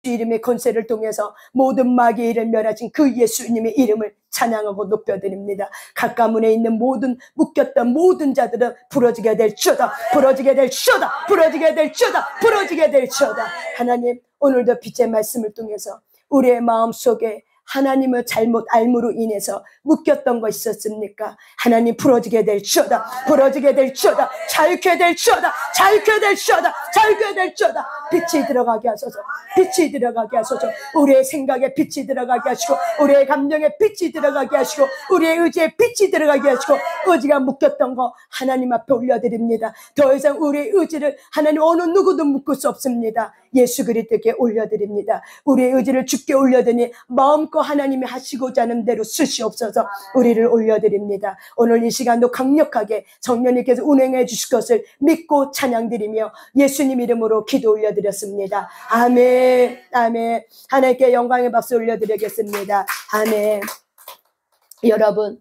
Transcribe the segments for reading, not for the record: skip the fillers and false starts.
이름의 권세를 통해서 모든 마귀의 일을 멸하신 그 예수님의 이름을 찬양하고 높여드립니다. 각 가문에 있는 모든 묶였던 모든 자들은 부러지게 될지어다, 부러지게 될지어다, 부러지게 될지어다, 부러지게 될지어다. 하나님, 오늘도 빛의 말씀을 통해서 우리의 마음속에 하나님을 잘못 알므로 인해서 묶였던 거 있었습니까? 하나님, 부러지게 될지어다, 부러지게 될지어다, 자유케 될지어다, 자유케 될지어다, 자유케 될지어다. 빛이 들어가게 하소서, 빛이 들어가게 하소서. 우리의 생각에 빛이 들어가게 하시고, 우리의 감정에 빛이 들어가게 하시고, 우리의 의지에 빛이 들어가게 하시고, 의지가 묶였던 거 하나님 앞에 올려드립니다. 더 이상 우리의 의지를 하나님 어느 누구도 묶을 수 없습니다. 예수 그리스도께 올려드립니다. 우리의 의지를 주께 올려드니 마음껏 하나님이 하시고자 하는 대로 쓰시옵소서. 우리를 올려드립니다. 오늘 이 시간도 강력하게 성령님께서 운행해 주실 것을 믿고 찬양드리며 예수님 이름으로 기도 올려드렸습니다. 아멘, 아멘. 하나님께 영광의 박수 올려드리겠습니다. 아멘. 여러분,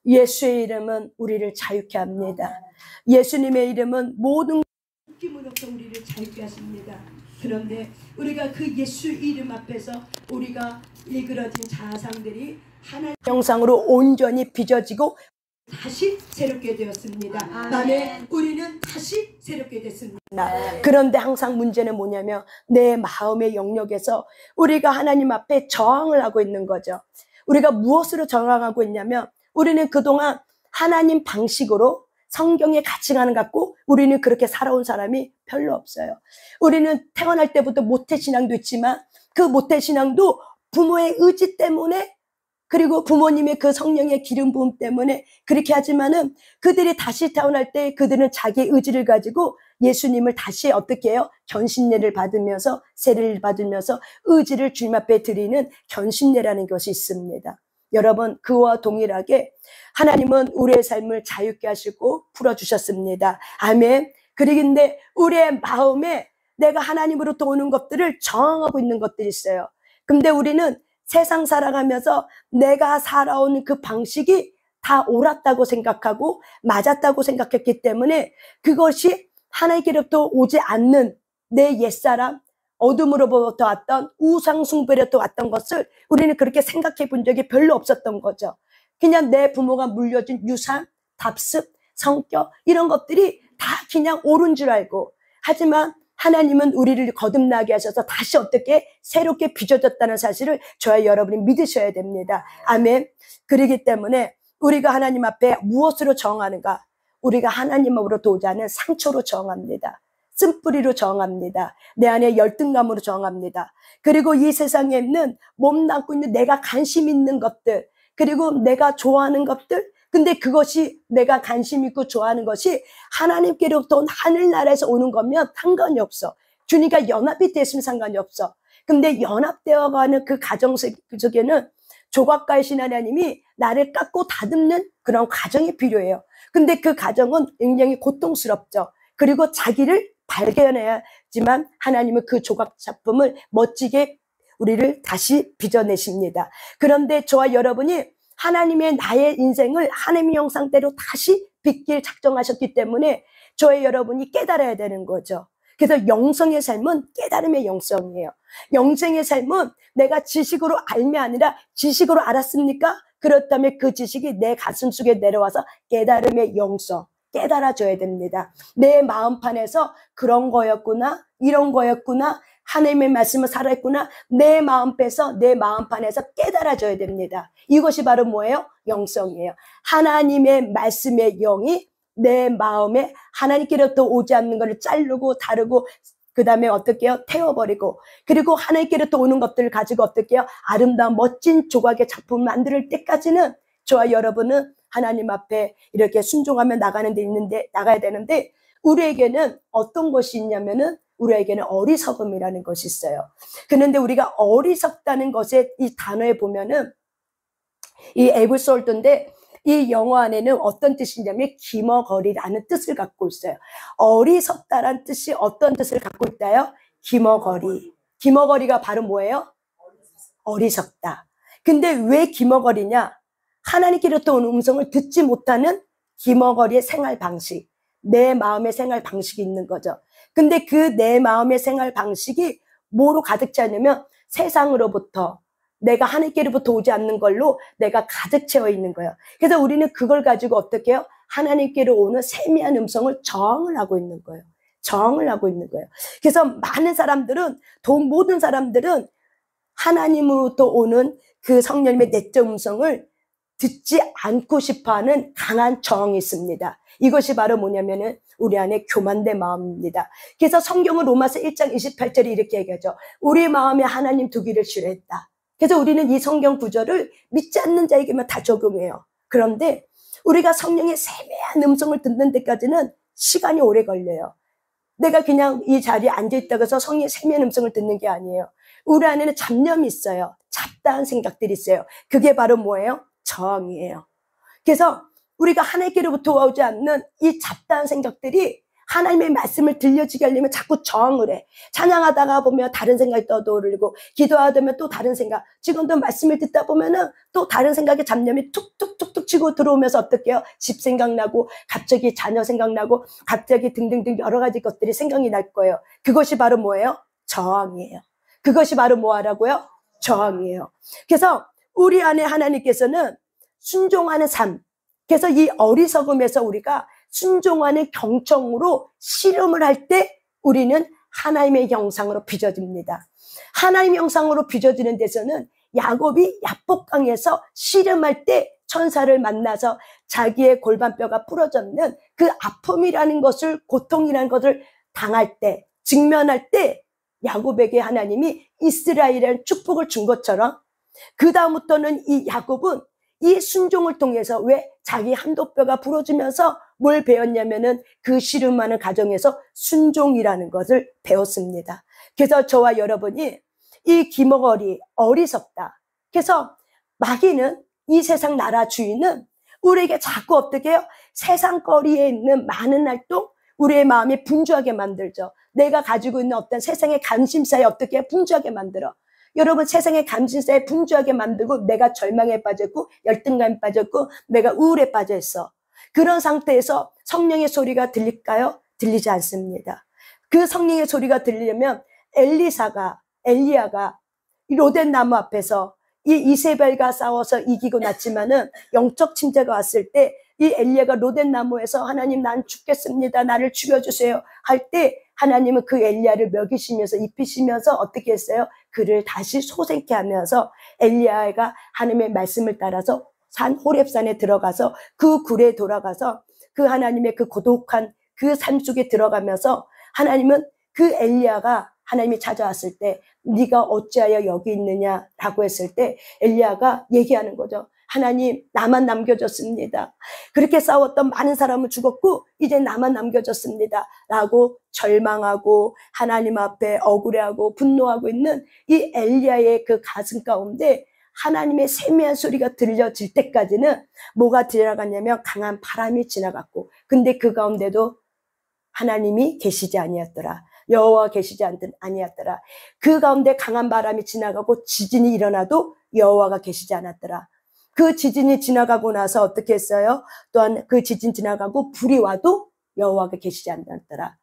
예수의 이름은 우리를 자유케 합니다. 예수님의 이름은 모든 묶임으로부터 우리를 자유케 하십니다. 그런데 우리가 그 예수 이름 앞에서 우리가 일그러진 자상들이 하나님의 형상으로 온전히 빚어지고 다시 새롭게 되었습니다. 아멘. 우리는 다시 새롭게 됐습니다. 그런데 항상 문제는 뭐냐면 내 마음의 영역에서 우리가 하나님 앞에 저항을 하고 있는 거죠. 우리가 무엇으로 저항하고 있냐면 우리는 그동안 하나님 방식으로 성경의 가치관을 갖고 우리는 그렇게 살아온 사람이 별로 없어요. 우리는 태어날 때부터 모태신앙도 있지만 그 모태신앙도 부모의 의지 때문에 그리고 부모님의 그 성령의 기름 부음 때문에 그렇게 하지만은 그들이 다시 태어날 때 그들은 자기의 의지를 가지고 예수님을 다시 어떻게 해요? 견신례를 받으면서 세례를 받으면서 의지를 주님 앞에 드리는 견신례라는 것이 있습니다. 여러분, 그와 동일하게 하나님은 우리의 삶을 자유케 하시고 풀어주셨습니다. 아멘. 그런데 우리의 마음에 내가 하나님으로부터 오는 것들을 저항하고 있는 것들이 있어요. 근데 우리는 세상 살아가면서 내가 살아온 그 방식이 다 옳았다고 생각하고 맞았다고 생각했기 때문에 그것이 하나님께로부터 오지 않는 내 옛사람, 어둠으로부터 왔던 우상 숭배로부터 왔던 것을 우리는 그렇게 생각해 본 적이 별로 없었던 거죠. 그냥 내 부모가 물려준 유산, 답습, 성격 이런 것들이 다 그냥 옳은 줄 알고, 하지만 하나님은 우리를 거듭나게 하셔서 다시 어떻게 새롭게 빚어졌다는 사실을 저와 여러분이 믿으셔야 됩니다. 아멘. 그러기 때문에 우리가 하나님 앞에 무엇으로 정하는가? 우리가 하나님으로부터 오지 않은 상처로 정합니다. 쓴뿌리로 정합니다. 내 안에 열등감으로 정합니다. 그리고 이 세상에 있는 몸담고 있는 내가 관심 있는 것들, 그리고 내가 좋아하는 것들, 근데 그것이 내가 관심 있고 좋아하는 것이 하나님께로부터 온 하늘나라에서 오는 거면 상관이 없어. 주님과 연합이 됐으면 상관이 없어. 근데 연합되어가는 그 가정 속에는 조각가이신 하나님이 나를 깎고 다듬는 그런 과정이 필요해요. 근데 그 과정은 굉장히 고통스럽죠. 그리고 자기를 발견해야지만 하나님은 그 조각 작품을 멋지게 우리를 다시 빚어내십니다. 그런데 저와 여러분이 하나님의 나의 인생을 하나님의 형상대로 다시 빚길 작정하셨기 때문에 저와 여러분이 깨달아야 되는 거죠. 그래서 영성의 삶은 깨달음의 영성이에요. 영생의 삶은 내가 지식으로 알미 아니라 지식으로 알았습니까? 그렇다면 그 지식이 내 가슴 속에 내려와서 깨달음의 영성, 깨달아줘야 됩니다. 내 마음판에서 그런 거였구나, 이런 거였구나, 하나님의 말씀을 살아있구나, 내 마음에서 내 마음판에서 깨달아줘야 됩니다. 이것이 바로 뭐예요? 영성이에요. 하나님의 말씀의 영이 내 마음에 하나님께로부터 오지 않는 것을 자르고 다르고 그 다음에 어떻게 해요? 태워버리고, 그리고 하나님께로부터 오는 것들을 가지고 어떻게 해요? 아름다운 멋진 조각의 작품을 만들 때까지는 저와 여러분은 하나님 앞에 이렇게 순종하며 나가야 되는데 우리에게는 어떤 것이 있냐면은 우리에게는 어리석음이라는 것이 있어요. 그런데 우리가 어리석다는 것의 이 단어에 보면은 이 에글솔드인데 이 영어 안에는 어떤 뜻이냐면 기머거리라는 뜻을 갖고 있어요. 어리석다라는 뜻이 어떤 뜻을 갖고 있다요? 기머거리. 기머거리가 바로 뭐예요? 어리석다. 근데 왜 기머거리냐? 하나님께로부터 오는 음성을 듣지 못하는 기머거리의 생활 방식, 내 마음의 생활 방식이 있는 거죠. 근데 그 내 마음의 생활 방식이 뭐로 가득 차냐면 세상으로부터, 내가 하나님께로부터 오지 않는 걸로 내가 가득 채워 있는 거예요. 그래서 우리는 그걸 가지고 어떻게 해요? 하나님께로 오는 세미한 음성을 저항을 하고 있는 거예요. 저항을 하고 있는 거예요. 그래서 많은 사람들은, 모든 사람들은 하나님으로부터 오는 그 성령님의 내적 음성을 듣지 않고 싶어하는 강한 저항이 있습니다. 이것이 바로 뭐냐면은 우리 안에 교만된 마음입니다. 그래서 성경은 로마서 1장 28절에 이렇게 얘기하죠. 우리 마음에 하나님 두기를 싫어했다. 그래서 우리는 이 성경 구절을 믿지 않는 자에게만 다 적용해요. 그런데 우리가 성령의 세미한 음성을 듣는 데까지는 시간이 오래 걸려요. 내가 그냥 이 자리에 앉아있다고 해서 성령의 세미한 음성을 듣는 게 아니에요. 우리 안에는 잡념이 있어요. 잡다한 생각들이 있어요. 그게 바로 뭐예요? 저항이에요. 그래서 우리가 하나님께로부터 오지 않는 이 잡다한 생각들이 하나님의 말씀을 들려지게 하려면 자꾸 저항을 해. 찬양하다가 보면 다른 생각이 떠오르고, 기도하다 보면 또 다른 생각, 지금도 말씀을 듣다 보면은 또 다른 생각에 잡념이 툭툭툭툭 치고 들어오면서 어떻게 해요? 집 생각나고, 갑자기 자녀 생각나고, 갑자기 등등등 여러 가지 것들이 생각이 날 거예요. 그것이 바로 뭐예요? 저항이에요. 그것이 바로 뭐 하라고요? 저항이에요. 그래서 우리 안에 하나님께서는 순종하는 삶, 그래서 이 어리석음에서 우리가 순종하는 경청으로 실험을 할 때 우리는 하나님의 형상으로 빚어집니다. 하나님의 형상으로 빚어지는 데서는 야곱이 야복강에서 실험할 때 천사를 만나서 자기의 골반뼈가 부러졌는 그 아픔이라는 것을, 고통이라는 것을 당할 때, 직면할 때 야곱에게 하나님이 이스라엘이라는 축복을 준 것처럼 그 다음부터는 이 야곱은 이 순종을 통해서, 왜? 자기 한도뼈가 부러지면서 뭘 배웠냐면은 그 씨름하는 과정에서 순종이라는 것을 배웠습니다. 그래서 저와 여러분이 이 기머거리, 어리석다. 그래서 마귀는, 이 세상 나라 주인은 우리에게 자꾸 어떻게 해요? 세상 거리에 있는 많은 활동, 우리의 마음이 분주하게 만들죠. 내가 가지고 있는 어떤 세상의 관심사에 어떻게 해요? 분주하게 만들어. 여러분, 세상의 감신사에 분주하게 만들고 내가 절망에 빠졌고 열등감에 빠졌고 내가 우울에 빠져 있어. 그런 상태에서 성령의 소리가 들릴까요? 들리지 않습니다. 그 성령의 소리가 들리려면 엘리야가 로덴 나무 앞에서 이 이세벨과 싸워서 이기고 났지만은 영적 침체가 왔을 때 이 엘리야가 로덴 나무에서 하나님 난 죽겠습니다. 나를 죽여주세요. 할 때 하나님은 그 엘리야를 먹이시면서 입히시면서 어떻게 했어요? 그를 다시 소생케 하면서 엘리야가 하나님의 말씀을 따라서 호렙산에 들어가서 그 굴에 돌아가서 그 하나님의 그 고독한 그 삶 속에 들어가면서 하나님은 그 엘리야가 하나님이 찾아왔을 때 네가 어찌하여 여기 있느냐라고 했을 때 엘리야가 얘기하는 거죠. 하나님, 나만 남겨졌습니다. 그렇게 싸웠던 많은 사람은 죽었고 이제 나만 남겨졌습니다 라고 절망하고 하나님 앞에 억울해하고 분노하고 있는 이 엘리야의 그 가슴 가운데 하나님의 세미한 소리가 들려질 때까지는 뭐가 지나갔냐면 강한 바람이 지나갔고, 근데 그 가운데도 하나님이 계시지 아니었더라. 여호와 계시지 아니었더라. 그 가운데 강한 바람이 지나가고 지진이 일어나도 여호와가 계시지 않았더라. 그 지진이 지나가고 나서 어떻게 했어요? 또한 그 지진 지나가고 불이 와도 여호와가 계시지 않았더라.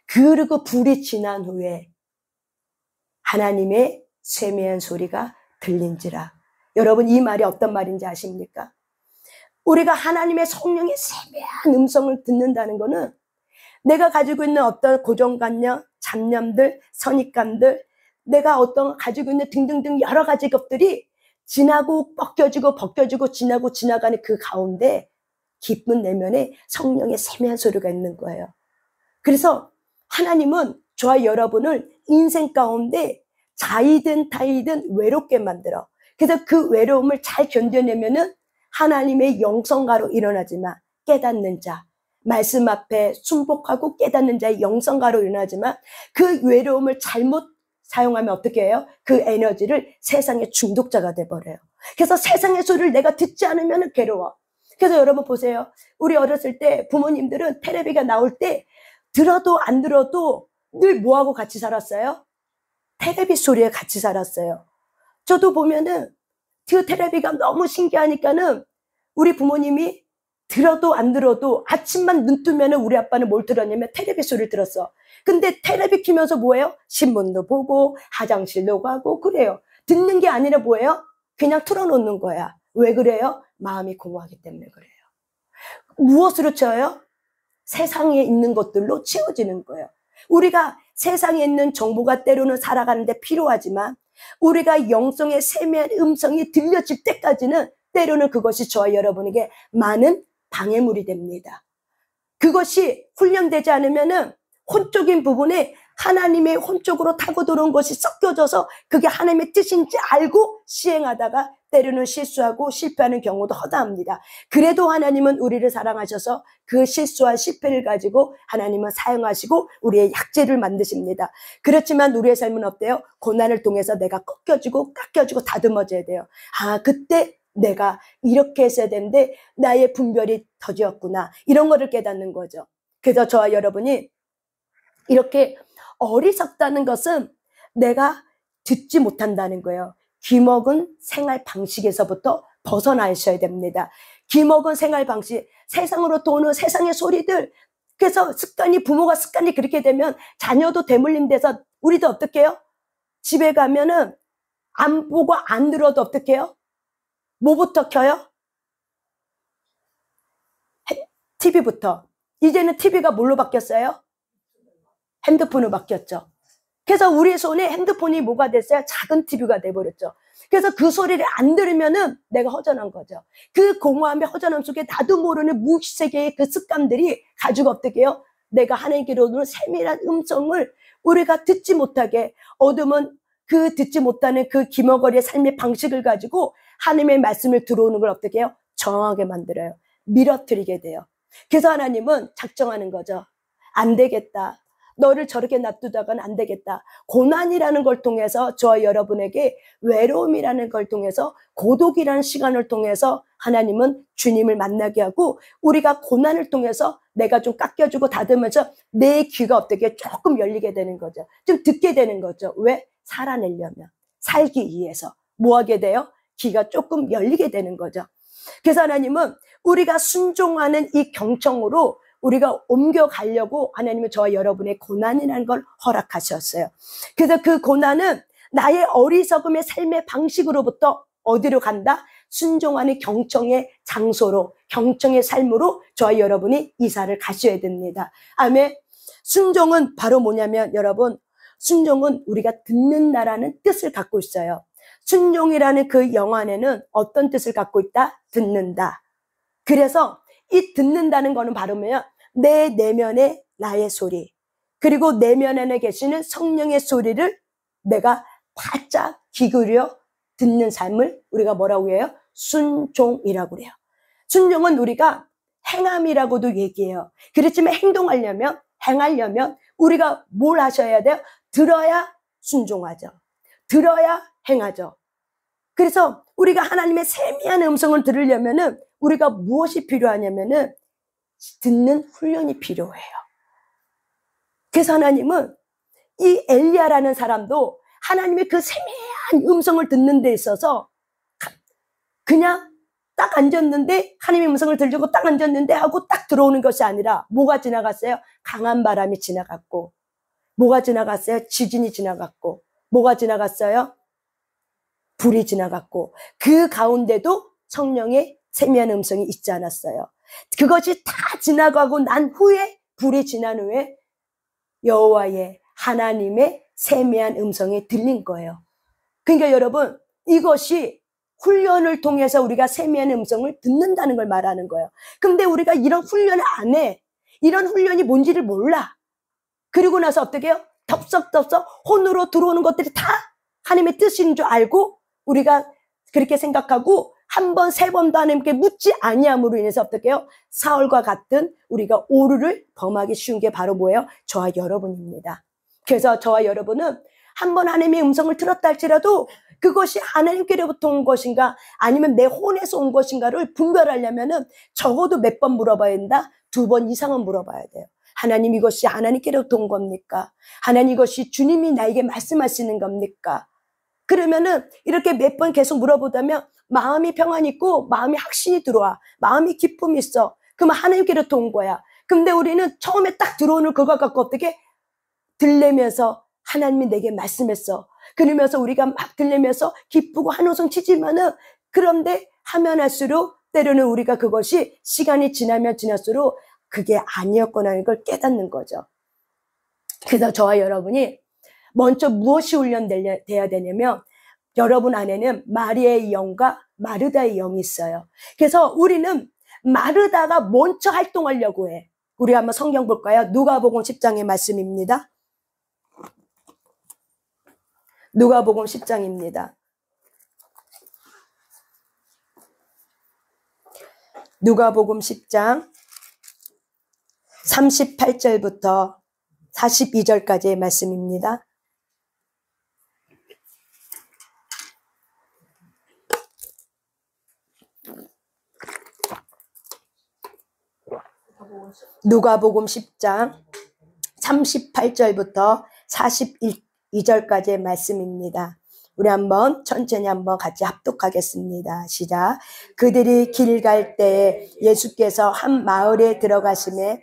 그리고 불이 지난 후에 하나님의 세미한 소리가 들린지라. 여러분, 이 말이 어떤 말인지 아십니까? 우리가 하나님의 성령의 세미한 음성을 듣는다는 것은 내가 가지고 있는 어떤 고정관념, 잡념들, 선입관들, 내가 어떤 가지고 있는 등등등 여러 가지 것들이 지나고 벗겨지고 지나고 지나가는 그 가운데 깊은 내면에 성령의 세미한 소리가 있는 거예요. 그래서 하나님은 저와 여러분을 인생 가운데 자이든 타이든 외롭게 만들어. 그래서 그 외로움을 잘 견뎌내면은 하나님의 영성가로 일어나지만 깨닫는 자, 말씀 앞에 순복하고 깨닫는 자의 영성가로 일어나지만 그 외로움을 잘못 사용하면 어떻게 해요? 그 에너지를 세상의 중독자가 돼버려요. 그래서 세상의 소리를 내가 듣지 않으면 괴로워. 그래서 여러분 보세요. 우리 어렸을 때 부모님들은 텔레비가 나올 때 들어도 안 들어도 늘 뭐하고 같이 살았어요? 텔레비 소리에 같이 살았어요. 저도 보면은 그 텔레비가 너무 신기하니까는 우리 부모님이 들어도 안 들어도 아침만 눈 뜨면은 우리 아빠는 뭘 들었냐면 텔레비 소리를 들었어. 근데 텔레비 키면서 뭐예요? 신문도 보고 화장실도 가고 그래요. 듣는 게 아니라 뭐예요? 그냥 틀어놓는 거야. 왜 그래요? 마음이 공허하기 때문에 그래요. 무엇으로 채워요? 세상에 있는 것들로 채워지는 거예요. 우리가 세상에 있는 정보가 때로는 살아가는데 필요하지만 우리가 영성의 세미한 음성이 들려질 때까지는 때로는 그것이 저와 여러분에게 많은 방해물이 됩니다. 그것이 훈련되지 않으면은 혼적인 부분에 하나님의 혼적으로 타고 들어온 것이 섞여져서 그게 하나님의 뜻인지 알고 시행하다가 때로는 실수하고 실패하는 경우도 허다합니다. 그래도 하나님은 우리를 사랑하셔서 그 실수와 실패를 가지고 하나님은 사용하시고 우리의 약재를 만드십니다. 그렇지만 우리의 삶은 어때요? 고난을 통해서 내가 꺾여지고 깎여지고 다듬어져야 돼요. 아, 그때 내가 이렇게 했어야 되는데 나의 분별이 더디었구나. 이런 거를 깨닫는 거죠. 그래서 저와 여러분이 이렇게 어리석다는 것은 내가 듣지 못한다는 거예요. 귀먹은 생활 방식에서부터 벗어나셔야 됩니다. 귀먹은 생활 방식, 세상으로 도는 세상의 소리들. 그래서 습관이, 부모가 습관이 그렇게 되면 자녀도 대물림 돼서 우리도 어떻게 해요? 집에 가면은 안 보고 안 들어도 어떻게 해요? 뭐부터 켜요? TV부터. 이제는 TV가 뭘로 바뀌었어요? 핸드폰으로 바뀌었죠. 그래서 우리 손에 핸드폰이 뭐가 됐어요? 작은 TV가 돼버렸죠. 그래서 그 소리를 안 들으면은 내가 허전한 거죠. 그 공허함의 허전함 속에 나도 모르는 무의식세계의 그 습관들이 가지고 어떻게 해요? 내가 하나님께로는 세밀한 음성을 우리가 듣지 못하게, 어둠은 그 듣지 못하는 그 기머거리의 삶의 방식을 가지고 하나님의 말씀을 들어오는 걸 어떻게 해요? 정하게 만들어요. 밀어뜨리게 돼요. 그래서 하나님은 작정하는 거죠. 안 되겠다. 너를 저렇게 놔두다가는 안 되겠다. 고난이라는 걸 통해서 저와 여러분에게 외로움이라는 걸 통해서 고독이라는 시간을 통해서 하나님은 주님을 만나게 하고 우리가 고난을 통해서 내가 좀 깎여주고 다듬으면서 내 귀가 어떻게 조금 열리게 되는 거죠. 좀 듣게 되는 거죠. 왜? 살아내려면. 살기 위해서. 뭐 하게 돼요? 귀가 조금 열리게 되는 거죠. 그래서 하나님은 우리가 순종하는 이 경청으로 우리가 옮겨가려고 하나님은 저와 여러분의 고난이라는 걸 허락하셨어요. 그래서 그 고난은 나의 어리석음의 삶의 방식으로부터 어디로 간다? 순종하는 경청의 장소로, 경청의 삶으로 저와 여러분이 이사를 가셔야 됩니다. 아멘. 순종은 바로 뭐냐면 여러분, 순종은 우리가 듣는다라는 뜻을 갖고 있어요. 순종이라는 그 영어 안에는 어떤 뜻을 갖고 있다? 듣는다. 그래서 이 듣는다는 거는 바로 뭐야? 내 내면의 나의 소리, 그리고 내면 안에 계시는 성령의 소리를 내가 바짝 기울여 듣는 삶을 우리가 뭐라고 해요? 순종이라고 해요. 순종은 우리가 행함이라고도 얘기해요. 그렇지만 행동하려면, 행하려면 우리가 뭘 하셔야 돼요? 들어야 순종하죠. 들어야 행하죠. 그래서 우리가 하나님의 세미한 음성을 들으려면은 우리가 무엇이 필요하냐면은 듣는 훈련이 필요해요. 그래서 하나님은 이 엘리야라는 사람도 하나님의 그 세미한 음성을 듣는 데 있어서 그냥 딱 앉았는데 하나님의 음성을 들려고 딱 앉았는데 하고 딱 들어오는 것이 아니라 뭐가 지나갔어요? 강한 바람이 지나갔고, 뭐가 지나갔어요? 지진이 지나갔고, 뭐가 지나갔어요? 불이 지나갔고, 그 가운데도 성령의 세미한 음성이 있지 않았어요. 그것이 다 지나가고 난 후에, 불이 지난 후에 여호와의 하나님의 세미한 음성이 들린 거예요. 그러니까 여러분, 이것이 훈련을 통해서 우리가 세미한 음성을 듣는다는 걸 말하는 거예요. 근데 우리가 이런 훈련을 안 해. 이런 훈련이 뭔지를 몰라. 그리고 나서 어떻게 해요? 덥석덥석 혼으로 들어오는 것들이 다 하나님의 뜻인 줄 알고 우리가 그렇게 생각하고 한 번, 세 번도 하나님께 묻지 아니함으로 인해서 어떻게 해요? 사울과 같은 우리가 오류를 범하기 쉬운 게 바로 뭐예요? 저와 여러분입니다. 그래서 저와 여러분은 한 번 하나님의 음성을 들었다 할지라도 그것이 하나님께로부터 온 것인가 아니면 내 혼에서 온 것인가를 분별하려면은 적어도 몇 번 물어봐야 된다? 2번 이상은 물어봐야 돼요. 하나님, 이것이 하나님께로부터 온 겁니까? 하나님, 이것이 주님이 나에게 말씀하시는 겁니까? 그러면은 이렇게 몇 번 계속 물어보다면 마음이 평안이 있고 마음이 확신이 들어와. 마음이 기쁨이 있어. 그러면 하나님께로부터 온 거야. 근데 우리는 처음에 딱 들어오는 그거 갖고 어떻게 들리면서 하나님이 내게 말씀했어. 그러면서 우리가 막 들리면서 기쁘고 한호성 치지만은, 그런데 하면 할수록 때로는 우리가 그것이 시간이 지나면 지날수록 그게 아니었구나 하는 걸 깨닫는 거죠. 그래서 저와 여러분이 먼저 무엇이 훈련돼야 되냐면, 여러분 안에는 마리아의 영과 마르다의 영이 있어요. 그래서 우리는 마르다가 먼저 활동하려고 해. 우리 한번 성경 볼까요? 누가복음 10장의 말씀입니다. 누가복음 10장입니다. 누가복음 10장 38절부터 42절까지의 말씀입니다. 누가복음 10장 38절부터 42절까지의 말씀입니다. 우리 한번 천천히 한번 같이 합독하겠습니다. 시작. 그들이 길 갈 때에 예수께서 한 마을에 들어가심에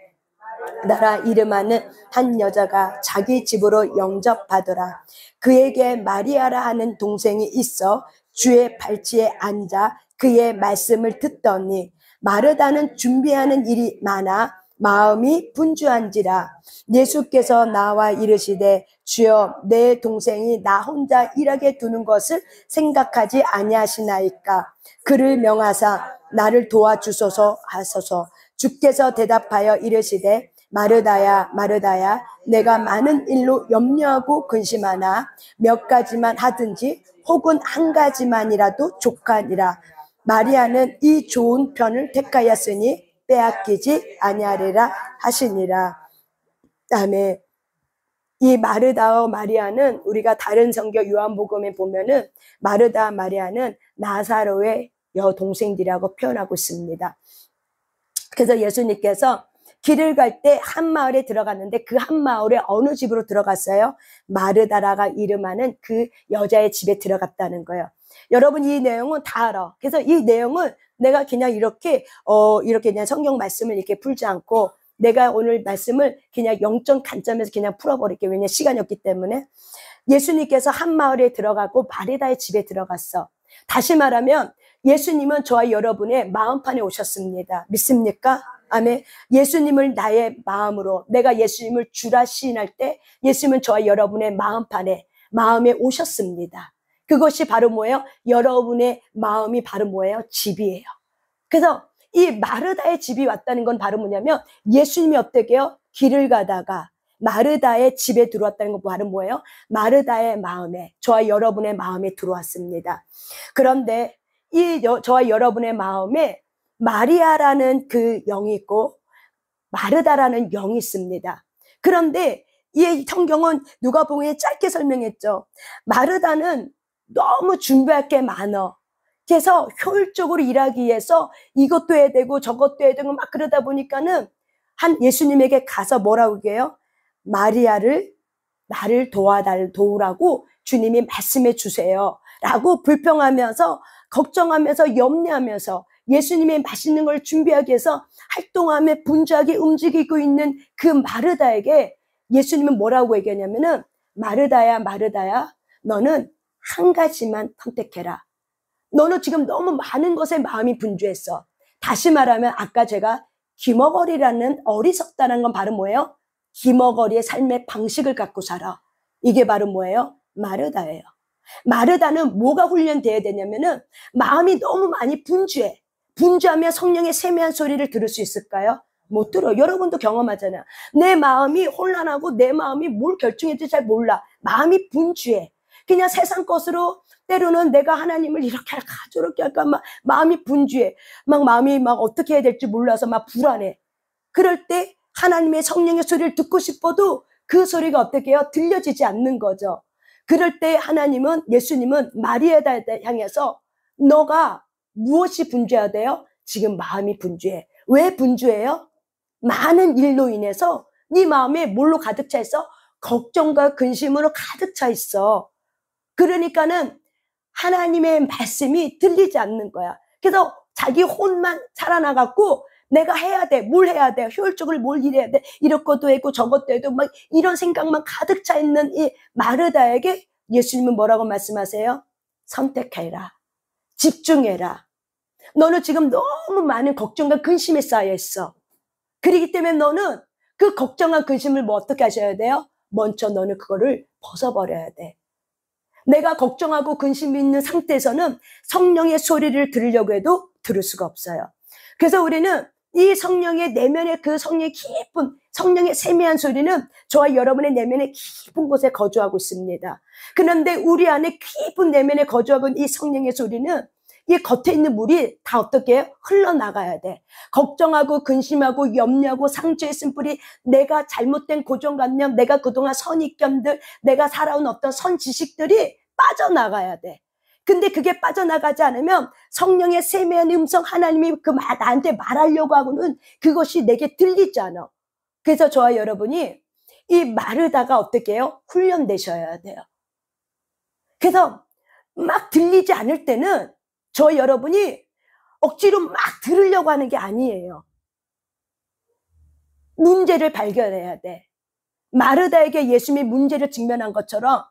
나라 이름하는 한 여자가 자기 집으로 영접하더라. 그에게 마리아라 하는 동생이 있어 주의 발치에 앉아 그의 말씀을 듣더니 마르다는 준비하는 일이 많아 마음이 분주한지라. 예수께서 나와 이르시되 주여 내 동생이 나 혼자 일하게 두는 것을 생각하지 아니하시나이까. 그를 명하사 나를 도와주소서 하소서. 주께서 대답하여 이르시되 마르다야 마르다야 내가 많은 일로 염려하고 근심하나 몇 가지만 하든지 혹은 한 가지만이라도 족하니라. 마리아는 이 좋은 편을 택하였으니 빼앗기지 아니하리라 하시니라. 다음에 이 마르다와 마리아는 우리가 다른 성경 요한복음에 보면은 마르다와 마리아는 나사로의 여동생들이라고 표현하고 있습니다. 그래서 예수님께서 길을 갈 때 한 마을에 들어갔는데 그 한 마을에 어느 집으로 들어갔어요? 마르다라가 이름하는 그 여자의 집에 들어갔다는 거예요. 여러분 이 내용은 다 알아. 그래서 이 내용을 내가 그냥 이렇게 그냥 성경 말씀을 이렇게 풀지 않고 내가 오늘 말씀을 그냥 영적 관점에서 그냥 풀어버릴게요. 왜냐하면 시간이 없기 때문에. 예수님께서 한 마을에 들어가고 마르다의 집에 들어갔어. 다시 말하면 예수님은 저와 여러분의 마음판에 오셨습니다. 믿습니까? 아멘. 예수님을 나의 마음으로, 내가 예수님을 주라 시인할 때 예수님은 저와 여러분의 마음에 오셨습니다. 그것이 바로 뭐예요? 여러분의 마음이 바로 뭐예요? 집이에요. 그래서 이 마르다의 집이 왔다는 건 바로 뭐냐면 예수님이 어떻게 해요? 길을 가다가 마르다의 집에 들어왔다는 건 바로 뭐예요? 마르다의 마음에, 저와 여러분의 마음에 들어왔습니다. 그런데 저와 여러분의 마음에 마리아라는 그 영이 있고 마르다라는 영이 있습니다. 그런데 이 성경은 누가복음에 짧게 설명했죠. 마르다는 너무 준비할 게 많아. 그래서 효율적으로 일하기 위해서 이것도 해야 되고 저것도 해야 되고 막 그러다 보니까는 한 예수님에게 가서 뭐라고 해요? 마리아를 나를 도우라고 주님이 말씀해 주세요. 라고 불평하면서 걱정하면서 염려하면서 예수님의 맛있는 걸 준비하기 위해서 활동하며 분주하게 움직이고 있는 그 마르다에게 예수님은 뭐라고 얘기하냐면은 마르다야 마르다야 너는 한 가지만 선택해라. 너는 지금 너무 많은 것에 마음이 분주했어. 다시 말하면 아까 제가 기머거리라는 어리석다는 건 바로 뭐예요? 기머거리의 삶의 방식을 갖고 살아. 이게 바로 뭐예요? 마르다예요. 마르다는 뭐가 훈련돼야 되냐면은 마음이 너무 많이 분주해. 분주하면 성령의 세미한 소리를 들을 수 있을까요? 못 들어. 여러분도 경험하잖아요. 내 마음이 혼란하고 내 마음이 뭘 결정해야 될지 잘 몰라. 마음이 분주해. 그냥 세상 것으로 때로는 내가 하나님을 이렇게 할까 저렇게 할까 막 마음이 분주해. 막 마음이 막 어떻게 해야 될지 몰라서 막 불안해. 그럴 때 하나님의 성령의 소리를 듣고 싶어도 그 소리가 어떻게 해요? 들려지지 않는 거죠. 그럴 때 예수님은 마리아를 향해서 너가 무엇이 분주해야 돼요? 지금 마음이 분주해. 왜 분주해요? 많은 일로 인해서 네 마음에 뭘로 가득 차 있어? 걱정과 근심으로 가득 차 있어. 그러니까는 하나님의 말씀이 들리지 않는 거야. 그래서 자기 혼만 살아나갖고 내가 해야 돼. 뭘 해야 돼. 효율적으로 뭘 일해야 돼. 이런 것도 했고 저것도 해도 막 이런 생각만 가득 차 있는 이 마르다에게 예수님은 뭐라고 말씀하세요? 선택해라. 집중해라. 너는 지금 너무 많은 걱정과 근심에 쌓여 있어. 그렇기 때문에 너는 그 걱정과 근심을 뭐 어떻게 하셔야 돼요? 먼저 너는 그거를 벗어버려야 돼. 내가 걱정하고 근심이 있는 상태에서는 성령의 소리를 들으려고 해도 들을 수가 없어요. 그래서 우리는 이 성령의 내면의 그 성령의 깊은 성령의 세미한 소리는 저와 여러분의 내면의 깊은 곳에 거주하고 있습니다. 그런데 우리 안에 깊은 내면에 거주하고 있는 이 성령의 소리는 이 겉에 있는 물이 다 어떻게 해요? 흘러나가야 돼. 걱정하고 근심하고 염려하고 상처의 쓴뿌리, 내가 잘못된 고정관념, 내가 그동안 선입견들, 내가 살아온 어떤 선지식들이 빠져나가야 돼. 근데 그게 빠져나가지 않으면 성령의 세미한 음성, 하나님이 나한테 말하려고 하고는 그것이 내게 들리지 않아. 그래서 저와 여러분이 이 마르다가 어떻게 해요? 훈련되셔야 돼요. 그래서 막 들리지 않을 때는 저 여러분이 억지로 막 들으려고 하는 게 아니에요. 문제를 발견해야 돼. 마르다에게 예수님이 문제를 직면한 것처럼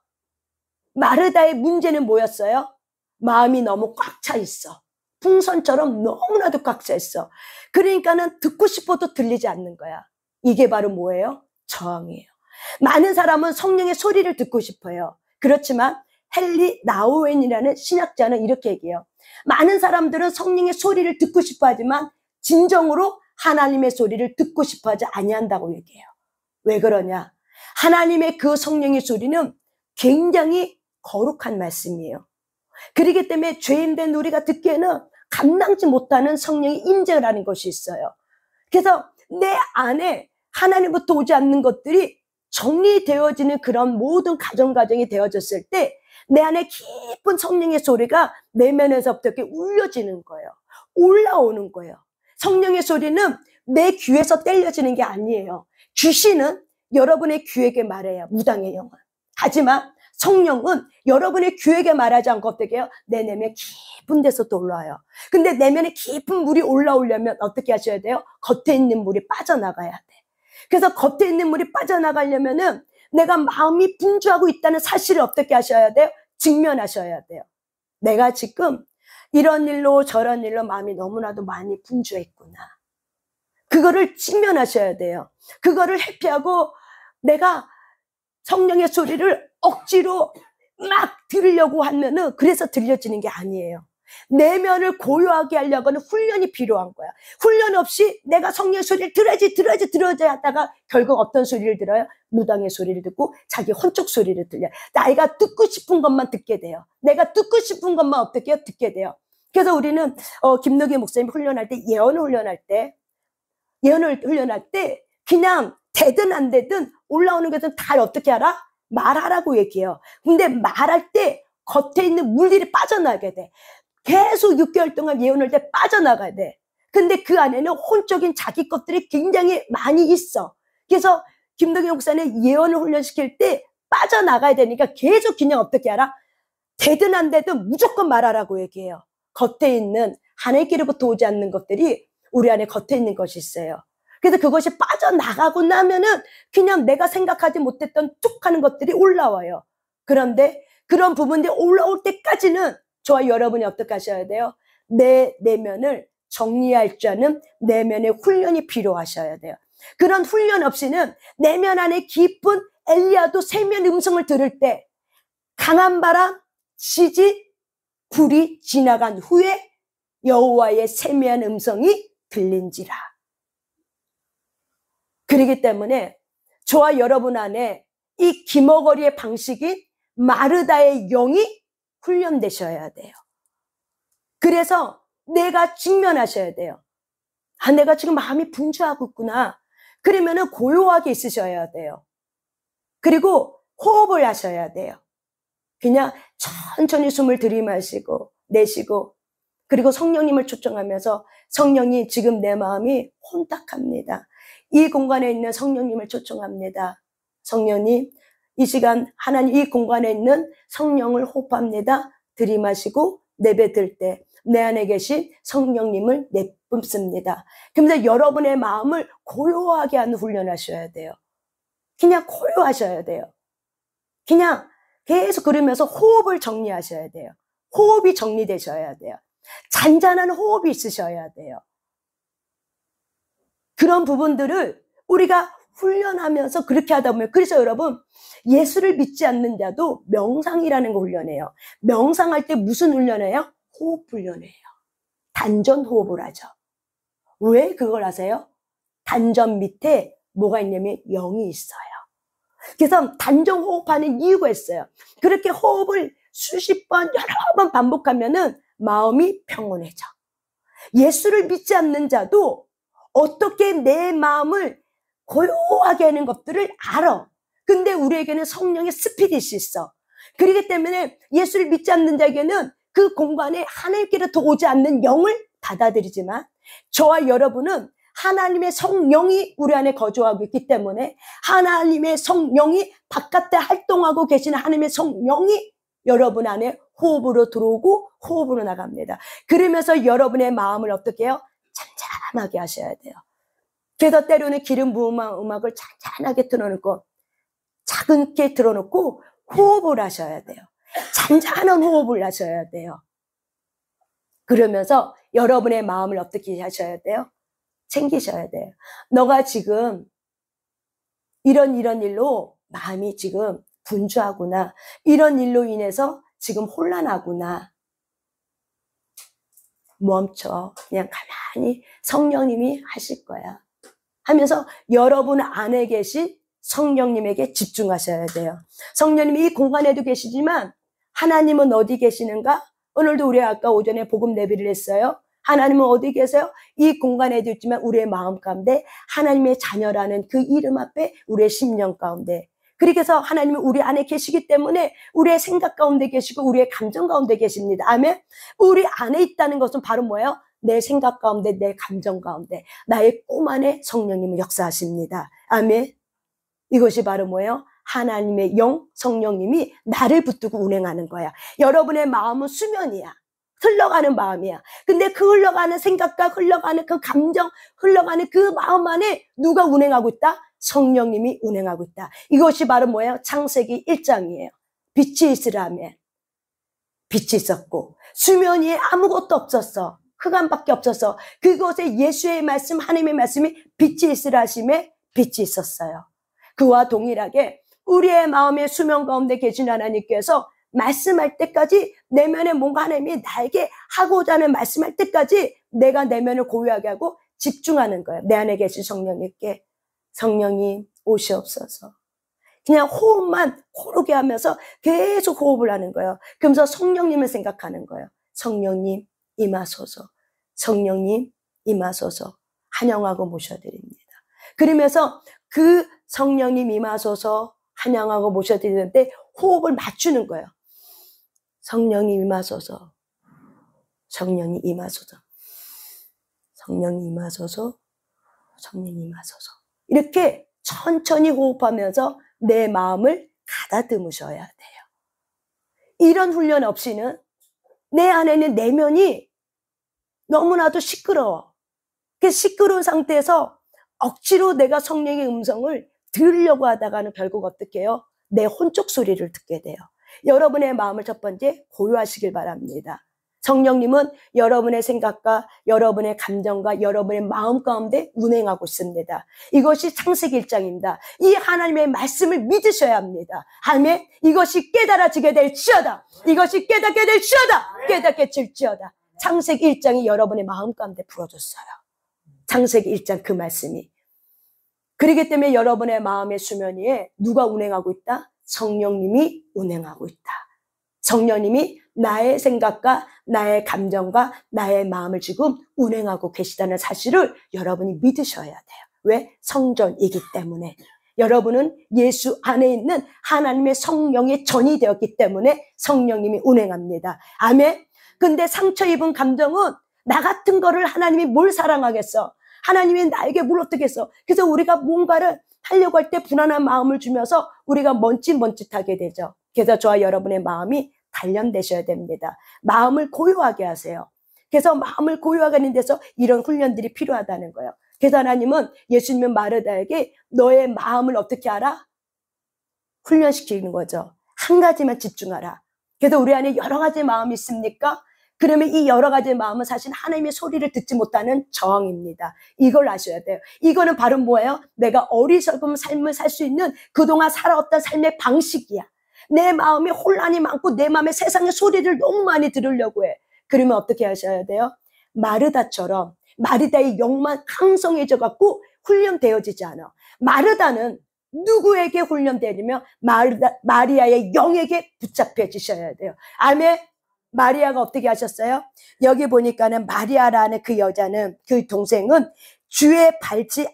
마르다의 문제는 뭐였어요? 마음이 너무 꽉 차 있어. 풍선처럼 너무나도 꽉 차 있어. 그러니까는 듣고 싶어도 들리지 않는 거야. 이게 바로 뭐예요? 저항이에요. 많은 사람은 성령의 소리를 듣고 싶어요. 그렇지만 헨리 나우엔이라는 신학자는 이렇게 얘기해요. 많은 사람들은 성령의 소리를 듣고 싶어 하지만 진정으로 하나님의 소리를 듣고 싶어 하지 아니한다고 얘기해요. 왜 그러냐? 하나님의 그 성령의 소리는 굉장히 거룩한 말씀이에요. 그렇기 때문에 죄인된 우리가 듣기에는 감당지 못하는 성령의 임재라는 것이 있어요. 그래서 내 안에 하나님부터 오지 않는 것들이 정리되어지는 그런 모든 가정이 되어졌을 때 내 안에 깊은 성령의 소리가 내면에서부터 이렇게 울려지는 거예요. 올라오는 거예요. 성령의 소리는 내 귀에서 떼려지는 게 아니에요. 귀신은 여러분의 귀에게 말해요. 무당의 영은. 하지만 성령은 여러분의 귀에게 말하지 않고 어떻게 해요? 내 내면 깊은 데서 또 올라와요. 근데 내면에 깊은 물이 올라오려면 어떻게 하셔야 돼요? 겉에 있는 물이 빠져나가야 돼. 그래서 겉에 있는 물이 빠져나가려면은 내가 마음이 분주하고 있다는 사실을 어떻게 하셔야 돼요? 직면하셔야 돼요. 내가 지금 이런 일로 저런 일로 마음이 너무나도 많이 분주했구나. 그거를 직면하셔야 돼요. 그거를 회피하고 내가 성령의 소리를 억지로 막 들으려고 하면은 그래서 들려지는 게 아니에요. 내면을 고요하게 하려고는 훈련이 필요한 거야. 훈련 없이 내가 성령의 소리를 들어야지 하다가 결국 어떤 소리를 들어요? 무당의 소리를 듣고 자기 혼적 소리를 들려요. 내가 듣고 싶은 것만 듣게 돼요. 내가 듣고 싶은 것만 어떻게 해요? 듣게 돼요. 그래서 우리는 김노기 목사님 훈련할 때 예언을 훈련할 때 그냥 되든 안 되든 올라오는 것은 다 어떻게 하라? 말하라고 얘기해요. 근데 말할 때 겉에 있는 물들이 빠져나가게 돼. 계속 6개월 동안 예언할 때 빠져나가야 돼. 근데 그 안에는 혼적인 자기 것들이 굉장히 많이 있어. 그래서 김덕희 목사는 예언을 훈련시킬 때 빠져나가야 되니까 계속 그냥 어떻게 하라? 되든 안 되든 무조건 말하라고 얘기해요. 겉에 있는 하늘길로부터 오지 않는 것들이 우리 안에 겉에 있는 것이 있어요. 그래서 그것이 빠져나가고 나면은 그냥 내가 생각하지 못했던 툭 하는 것들이 올라와요. 그런데 그런 부분들이 올라올 때까지는 저와 여러분이 어떻게 하셔야 돼요? 내 내면을 정리할 줄 아는 내면의 훈련이 필요하셔야 돼요. 그런 훈련 없이는 내면 안에 깊은 엘리야도 세미한 음성을 들을 때 강한 바람, 지지, 불이 지나간 후에 여호와의 세미한 음성이 들린지라. 그렇기 때문에 저와 여러분 안에 이 기머거리의 방식인 마르다의 영이 훈련되셔야 돼요. 그래서 내가 직면하셔야 돼요. 아, 내가 지금 마음이 분주하고 있구나. 그러면은 고요하게 있으셔야 돼요. 그리고 호흡을 하셔야 돼요. 그냥 천천히 숨을 들이마시고 내쉬고 그리고 성령님을 초청하면서 성령이 지금 내 마음이 혼탁합니다. 이 공간에 있는 성령님을 초청합니다. 성령님, 이 시간 하나님 이 공간에 있는 성령을 호흡합니다. 들이마시고 내뱉을 때 내 안에 계신 성령님을 뿜습니다. 그래서 여러분의 마음을 고요하게 하는 훈련을 하셔야 돼요. 그냥 고요하셔야 돼요. 그냥 계속 그러면서 호흡을 정리하셔야 돼요. 호흡이 정리되셔야 돼요. 잔잔한 호흡이 있으셔야 돼요. 그런 부분들을 우리가 훈련하면서 그렇게 하다 보면, 그래서 여러분, 예수를 믿지 않는 자도 명상이라는 거 훈련해요. 명상할 때 무슨 훈련해요? 호흡 훈련해요. 단전 호흡을 하죠. 왜 그걸 하세요? 단전 밑에 뭐가 있냐면 영이 있어요. 그래서 단전 호흡하는 이유가 있어요. 그렇게 호흡을 수십 번, 여러 번 반복하면은 마음이 평온해져. 예수를 믿지 않는 자도 어떻게 내 마음을 고요하게 하는 것들을 알아. 근데 우리에게는 성령의 스피릿이 있어. 그렇기 때문에 예수를 믿지 않는 자에게는 그 공간에 하나님께로부터 오지 않는 영을 받아들이지만, 저와 여러분은 하나님의 성령이 우리 안에 거주하고 있기 때문에 하나님의 성령이 바깥에 활동하고 계시는 하나님의 성령이 여러분 안에 호흡으로 들어오고 호흡으로 나갑니다. 그러면서 여러분의 마음을 어떻게 해요? 잔잔하게 하셔야 돼요. 그래서 때로는 기름 부은 음악을 잔잔하게 틀어놓고 작게 틀어놓고 호흡을 하셔야 돼요. 잔잔한 호흡을 하셔야 돼요. 그러면서 여러분의 마음을 어떻게 하셔야 돼요? 챙기셔야 돼요. 너가 지금 이런 일로 마음이 지금 분주하구나. 이런 일로 인해서 지금 혼란하구나. 멈춰. 그냥 가만히 성령님이 하실 거야. 하면서 여러분 안에 계신 성령님에게 집중하셔야 돼요. 성령님이 이 공간에도 계시지만 하나님은 어디 계시는가? 오늘도 우리 아까 오전에 복음 내비를 했어요. 하나님은 어디 계세요? 이 공간에도 있지만 우리의 마음 가운데 하나님의 자녀라는 그 이름 앞에 우리의 심령 가운데, 그렇게 해서 하나님은 우리 안에 계시기 때문에 우리의 생각 가운데 계시고 우리의 감정 가운데 계십니다. 아멘. 우리 안에 있다는 것은 바로 뭐예요? 내 생각 가운데, 내 감정 가운데, 나의 꿈 안에 성령님은 역사하십니다. 아멘. 이것이 바로 뭐예요? 하나님의 영, 성령님이 나를 붙들고 운행하는 거야. 여러분의 마음은 수면이야. 흘러가는 마음이야. 근데 그 흘러가는 생각과 흘러가는 그 감정, 흘러가는 그 마음 안에 누가 운행하고 있다? 성령님이 운행하고 있다. 이것이 바로 뭐예요? 창세기 1장이에요. 빛이 있으라면 빛이 있었고, 수면 위에 아무것도 없었어. 흑암밖에 없었어. 그곳에 예수의 말씀, 하나님의 말씀이 빛이 있으라 하심에 빛이 있었어요. 그와 동일하게 우리의 마음의 수면 가운데 계신 하나님께서 말씀할 때까지 내면에 뭔가 하나님이 나에게 하고자 하는 말씀할 때까지 내가 내면을 고요하게 하고 집중하는 거예요. 내 안에 계신 성령님께, 성령님 오시옵소서. 그냥 호흡만 고르게 하면서 계속 호흡을 하는 거예요. 그러면서 성령님을 생각하는 거예요. 성령님 임하소서. 성령님 임하소서. 환영하고 모셔드립니다. 그러면서 그 성령님 임하소서 환영하고 모셔드리는데 호흡을 맞추는 거예요. 성령님 임하소서. 성령님 임하소서. 성령님 임하소서. 성령님 임하소서. 이렇게 천천히 호흡하면서 내 마음을 가다듬으셔야 돼요. 이런 훈련 없이는 내 안에는 내면이 너무나도 시끄러워. 그 시끄러운 상태에서 억지로 내가 성령의 음성을 들으려고 하다가는 결국 어떻게 해요? 내 혼적 소리를 듣게 돼요. 여러분의 마음을 첫 번째 고요하시길 바랍니다. 성령님은 여러분의 생각과 여러분의 감정과 여러분의 마음 가운데 운행하고 있습니다. 이것이 창세기 1장입니다. 이 하나님의 말씀을 믿으셔야 합니다. 아멘. 이것이 깨달아지게 될지어다. 이것이 깨닫게 될지어다. 깨닫게 될지어다. 창세기 1장이 여러분의 마음 가운데 풀어줬어요. 창세기 1장 그 말씀이. 그렇기 때문에 여러분의 마음의 수면 위에 누가 운행하고 있다? 성령님이 운행하고 있다. 성령님이 나의 생각과 나의 감정과 나의 마음을 지금 운행하고 계시다는 사실을 여러분이 믿으셔야 돼요. 왜? 성전이기 때문에. 여러분은 예수 안에 있는 하나님의 성령의 전이 되었기 때문에 성령님이 운행합니다. 아멘. 근데 상처 입은 감정은 나 같은 거를 하나님이 뭘 사랑하겠어? 하나님이 나에게 뭘 어떻게 했어? 그래서 우리가 뭔가를 하려고 할 때 불안한 마음을 주면서 우리가 멈칫멈칫하게 되죠. 그래서 저와 여러분의 마음이 단련되셔야 됩니다. 마음을 고요하게 하세요. 그래서 마음을 고요하게 데서 이런 훈련들이 필요하다는 거예요. 그래서 하나님은 예수님은 마르다에게 너의 마음을 어떻게 하라? 훈련시키는 거죠. 한 가지만 집중하라. 그래서 우리 안에 여러 가지 마음이 있습니까? 그러면 이 여러 가지 마음은 사실 하나님의 소리를 듣지 못하는 저항입니다. 이걸 아셔야 돼요. 이거는 바로 뭐예요? 내가 어리석은 삶을 살 수 있는 그동안 살아왔던 삶의 방식이야. 내 마음에 혼란이 많고 내 마음에 세상의 소리를 너무 많이 들으려고 해. 그러면 어떻게 하셔야 돼요? 마르다처럼 마르다의 영만 강성해져 갖고 훈련되어지지 않아. 마르다는 누구에게 훈련되냐면 마리아의 영에게 붙잡혀지셔야 돼요. 아멘. 마리아가 어떻게 하셨어요? 여기 보니까는 마리아라는 그 여자는, 그 동생은 주의 발치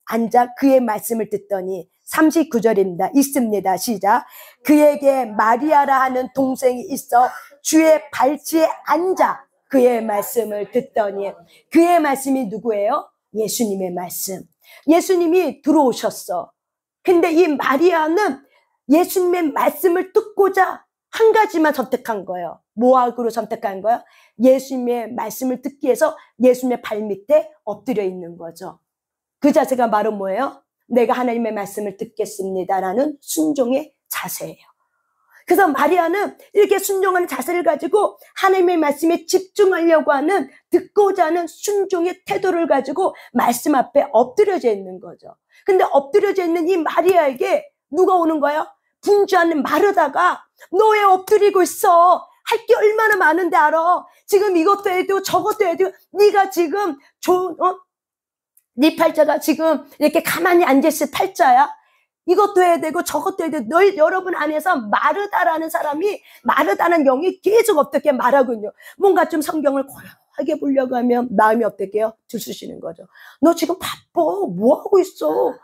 앉아 그의 말씀을 듣더니 39절입니다. 있습니다. 시작. 그에게 마리아라 하는 동생이 있어 주의 발치에 앉아 그의 말씀을 듣더니, 그의 말씀이 누구예요? 예수님의 말씀. 예수님이 들어오셨어. 근데 이 마리아는 예수님의 말씀을 듣고자 한 가지만 선택한 거예요. 뭐하고 선택한 거예요? 예수님의 말씀을 듣기 위해서 예수님의 발밑에 엎드려 있는 거죠. 그 자세가 바로 뭐예요? 내가 하나님의 말씀을 듣겠습니다라는 순종의 자세예요. 그래서 마리아는 이렇게 순종하는 자세를 가지고 하나님의 말씀에 집중하려고 하는, 듣고자 하는 순종의 태도를 가지고 말씀 앞에 엎드려져 있는 거죠. 근데 엎드려져 있는 이 마리아에게 누가 오는 거예요? 분주하는 마르다가 너 왜 엎드리고 있어? 할 게 얼마나 많은데 알아? 지금 이것도 해야 되고 저것도 해야 되고, 네가 지금 네 팔자가 지금 이렇게 가만히 앉아있을 팔자야? 이것도 해야 되고 저것도 해야 되고. 여러분 안에서 마르다라는 사람이, 마르다는 영이 계속 어떻게 말하군요. 뭔가 좀 성경을 고요하게 보려고 하면 마음이 어떻게 해요? 들쑤시는 거죠. 너 지금 바빠. 뭐하고 있어?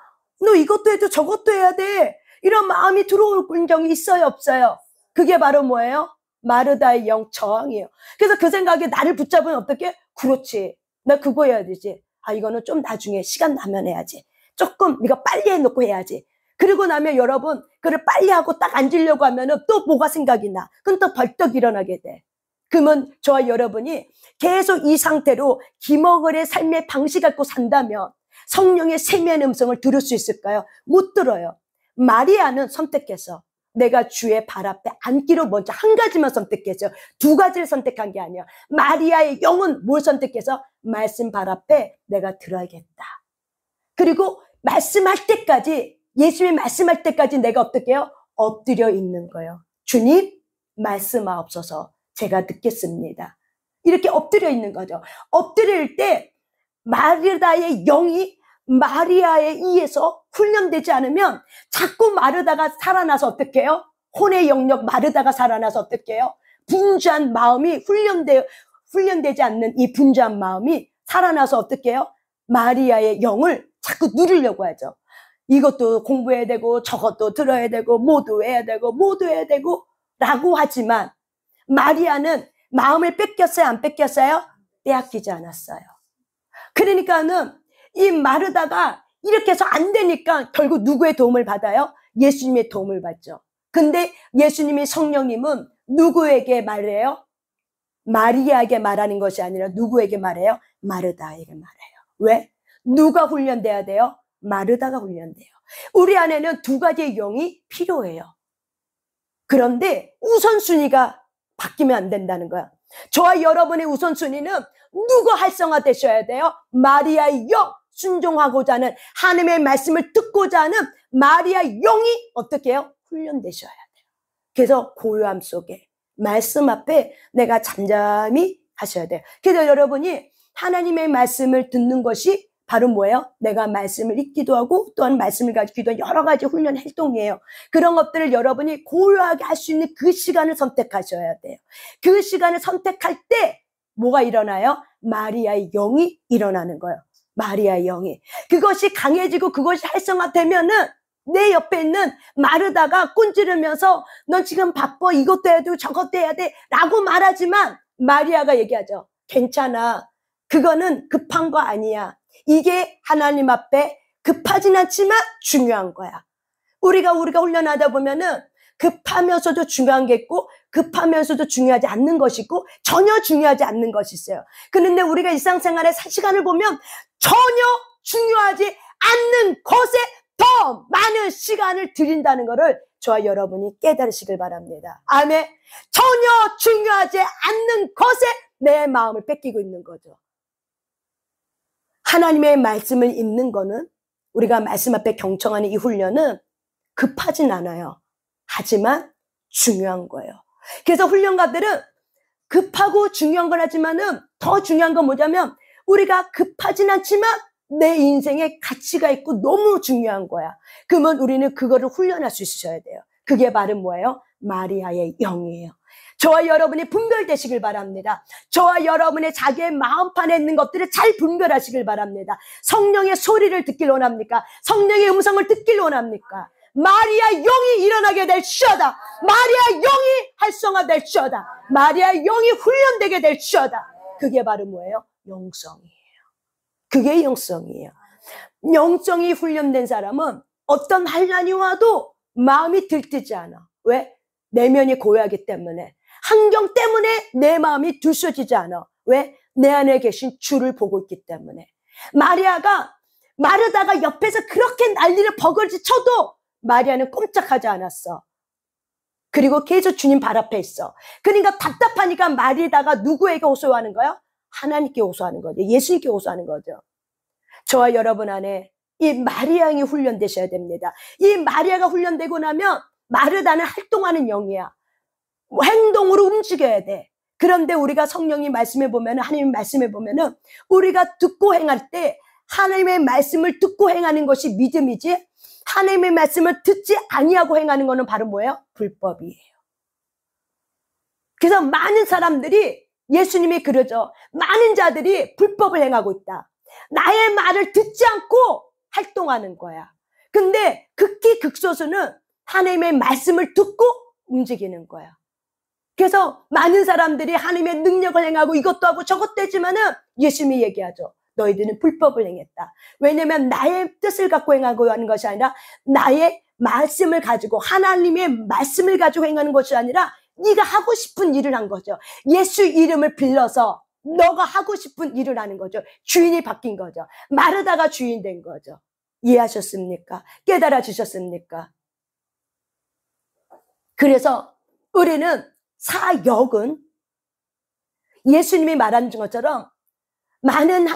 너 이것도 해도 저것도 해야 돼. 이런 마음이 들어올 적이 있어요, 없어요? 그게 바로 뭐예요? 마르다의 영 저항이에요. 그래서 그 생각에 나를 붙잡으면 어떻게? 그렇지. 나 그거 해야 되지. 아, 이거는 좀 나중에 시간 나면 해야지. 조금 네가 빨리 해놓고 해야지. 그리고 나면 여러분, 그걸 빨리 하고 딱 앉으려고 하면은 또 뭐가 생각이 나. 그럼 또 벌떡 일어나게 돼. 그러면 저와 여러분이 계속 이 상태로 기머거리의 삶의 방식 갖고 산다면 성령의 세미한 음성을 들을 수 있을까요? 못 들어요. 마리아는 선택해서 내가 주의 발 앞에 앉기로 먼저 한 가지만 선택했죠. 두 가지를 선택한 게 아니야. 마리아의 영은 뭘 선택해서? 말씀 발 앞에 내가 들어야겠다. 그리고 말씀할 때까지, 예수님이 말씀할 때까지 내가 어떻게 해요? 엎드려 있는 거예요. 주님, 말씀하옵소서. 제가 듣겠습니다. 이렇게 엎드려 있는 거죠. 엎드릴 때 마르다의 영이 마리아에 의해서 훈련되지 않으면 자꾸 마르다가 살아나서 어떻게 해요? 혼의 영역 마르다가 살아나서 어떻게 해요? 분주한 마음이 훈련되지 않는 이 분주한 마음이 살아나서 어떻게 해요? 마리아의 영을 자꾸 누리려고 하죠. 이것도 공부해야 되고 저것도 들어야 되고 모두 해야 되고 라고 하지만 마리아는 마음을 뺏겼어요? 안 뺏겼어요? 빼앗기지 않았어요. 그러니까는 이 마르다가 이렇게 해서 안 되니까 결국 누구의 도움을 받아요? 예수님의 도움을 받죠. 근데 예수님이, 성령님은 누구에게 말해요? 마리아에게 말하는 것이 아니라 누구에게 말해요? 마르다에게 말해요. 왜? 누가 훈련돼야 돼요? 마르다가 훈련돼요. 우리 안에는 두 가지의 영이 필요해요. 그런데 우선순위가 바뀌면 안 된다는 거야. 저와 여러분의 우선순위는 누가 활성화되셔야 돼요? 마리아의 영, 순종하고자 하는, 하나님의 말씀을 듣고자 하는 마리아의 영이 어떻게 해요? 훈련되셔야 돼요. 그래서 고요함 속에 말씀 앞에 내가 잠잠히 하셔야 돼요. 그래서 여러분이 하나님의 말씀을 듣는 것이 바로 뭐예요? 내가 말씀을 읽기도 하고 또한 말씀을 가지고 기도하는 여러 가지 훈련 활동이에요. 그런 것들을 여러분이 고요하게 할 수 있는 그 시간을 선택하셔야 돼요. 그 시간을 선택할 때 뭐가 일어나요? 마리아의 영이 일어나는 거예요. 마리아의 영이. 그것이 강해지고 그것이 활성화되면은 내 옆에 있는 마르다가 꾼지르면서 넌 지금 바빠, 이것도 해야 되고 저것도 해야 돼 라고 말하지만 마리아가 얘기하죠. 괜찮아. 그거는 급한 거 아니야. 이게 하나님 앞에 급하진 않지만 중요한 거야. 우리가 훈련하다 보면은 급하면서도 중요한 게 있고 급하면서도 중요하지 않는 것이 있고 전혀 중요하지 않는 것이 있어요. 그런데 우리가 일상생활의 시간을 보면 전혀 중요하지 않는 것에 더 많은 시간을 들인다는 것을 저와 여러분이 깨달으시길 바랍니다. 아멘. 전혀 중요하지 않는 것에 내 마음을 뺏기고 있는 거죠. 하나님의 말씀을 읽는 거는, 우리가 말씀 앞에 경청하는 이 훈련은 급하진 않아요. 하지만 중요한 거예요. 그래서 훈련가들은 급하고 중요한 건 하지만은 더 중요한 건 뭐냐면, 우리가 급하진 않지만 내 인생에 가치가 있고 너무 중요한 거야. 그러면 우리는 그거를 훈련할 수 있으셔야 돼요. 그게 바로 뭐예요? 마리아의 영이에요. 저와 여러분이 분별되시길 바랍니다. 저와 여러분의 자기의 마음판에 있는 것들을 잘 분별하시길 바랍니다. 성령의 소리를 듣길 원합니까? 성령의 음성을 듣길 원합니까? 마리아 영이 일어나게 될지어다. 마리아 영이 활성화될 지어다. 마리아 영이 훈련되게 될 지어다. 그게 바로 뭐예요? 영성이에요. 그게 영성이에요. 영성이 훈련된 사람은 어떤 환난이 와도 마음이 들뜨지 않아. 왜? 내면이 고요하기 때문에. 환경 때문에 내 마음이 들춰지지 않아. 왜? 내 안에 계신 주를 보고 있기 때문에. 마리아가 마르다가 옆에서 그렇게 난리를 버거지 쳐도 마리아는 꼼짝하지 않았어. 그리고 계속 주님 발 앞에 있어. 그러니까 답답하니까 마리다가 누구에게 호소하는 거야? 하나님께 호소하는 거죠. 예수님께 호소하는 거죠. 저와 여러분 안에 이 마리아형이 훈련되셔야 됩니다. 이 마리아가 훈련되고 나면 마르다는 활동하는 영이야. 행동으로 움직여야 돼. 그런데 우리가 성령님 말씀해 보면은, 하나님 말씀해 보면은, 우리가 듣고 행할 때 하나님의 말씀을 듣고 행하는 것이 믿음이지, 하나님의 말씀을 듣지 아니하고 행하는 것은 바로 뭐예요? 불법이에요. 그래서 많은 사람들이, 예수님이 그러죠. 많은 자들이 불법을 행하고 있다. 나의 말을 듣지 않고 활동하는 거야. 근데 극히 극소수는 하나님의 말씀을 듣고 움직이는 거야. 그래서 많은 사람들이 하나님의 능력을 행하고 이것도 하고 저것도 했지만은 예수님이 얘기하죠. 너희들은 불법을 행했다. 왜냐면 나의 뜻을 갖고 행하고 하는 것이 아니라 나의 말씀을 가지고, 하나님의 말씀을 가지고 행하는 것이 아니라 네가 하고 싶은 일을 한 거죠. 예수 이름을 빌려서 너가 하고 싶은 일을 하는 거죠. 주인이 바뀐 거죠. 마르다가 주인 된 거죠. 이해하셨습니까? 깨달아 주셨습니까? 그래서 우리는 사역은 예수님이 말한 것처럼 많은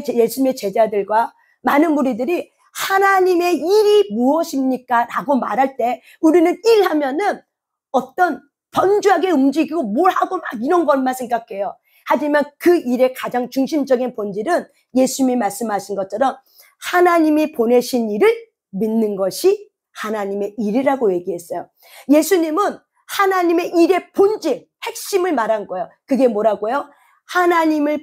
예수님의 제자들과 많은 무리들이 하나님의 일이 무엇입니까? 라고 말할 때 우리는 일하면은 어떤 번주하게 움직이고 뭘 하고 막 이런 것만 생각해요. 하지만 그 일의 가장 중심적인 본질은 예수님이 말씀하신 것처럼 하나님이 보내신 일을 믿는 것이 하나님의 일이라고 얘기했어요. 예수님은 하나님의 일의 본질, 핵심을 말한 거예요. 그게 뭐라고요? 하나님이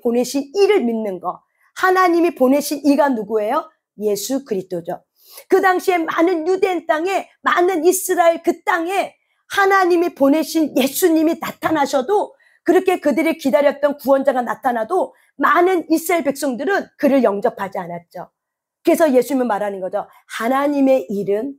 보내신 일을 믿는 거. 하나님이 보내신 이가 누구예요? 예수 그리스도죠. 그 당시에 많은 유대인 땅에, 많은 이스라엘 그 땅에 하나님이 보내신 예수님이 나타나셔도, 그렇게 그들이 기다렸던 구원자가 나타나도 많은 이스라엘 백성들은 그를 영접하지 않았죠. 그래서 예수님은 말하는 거죠. 하나님의 일은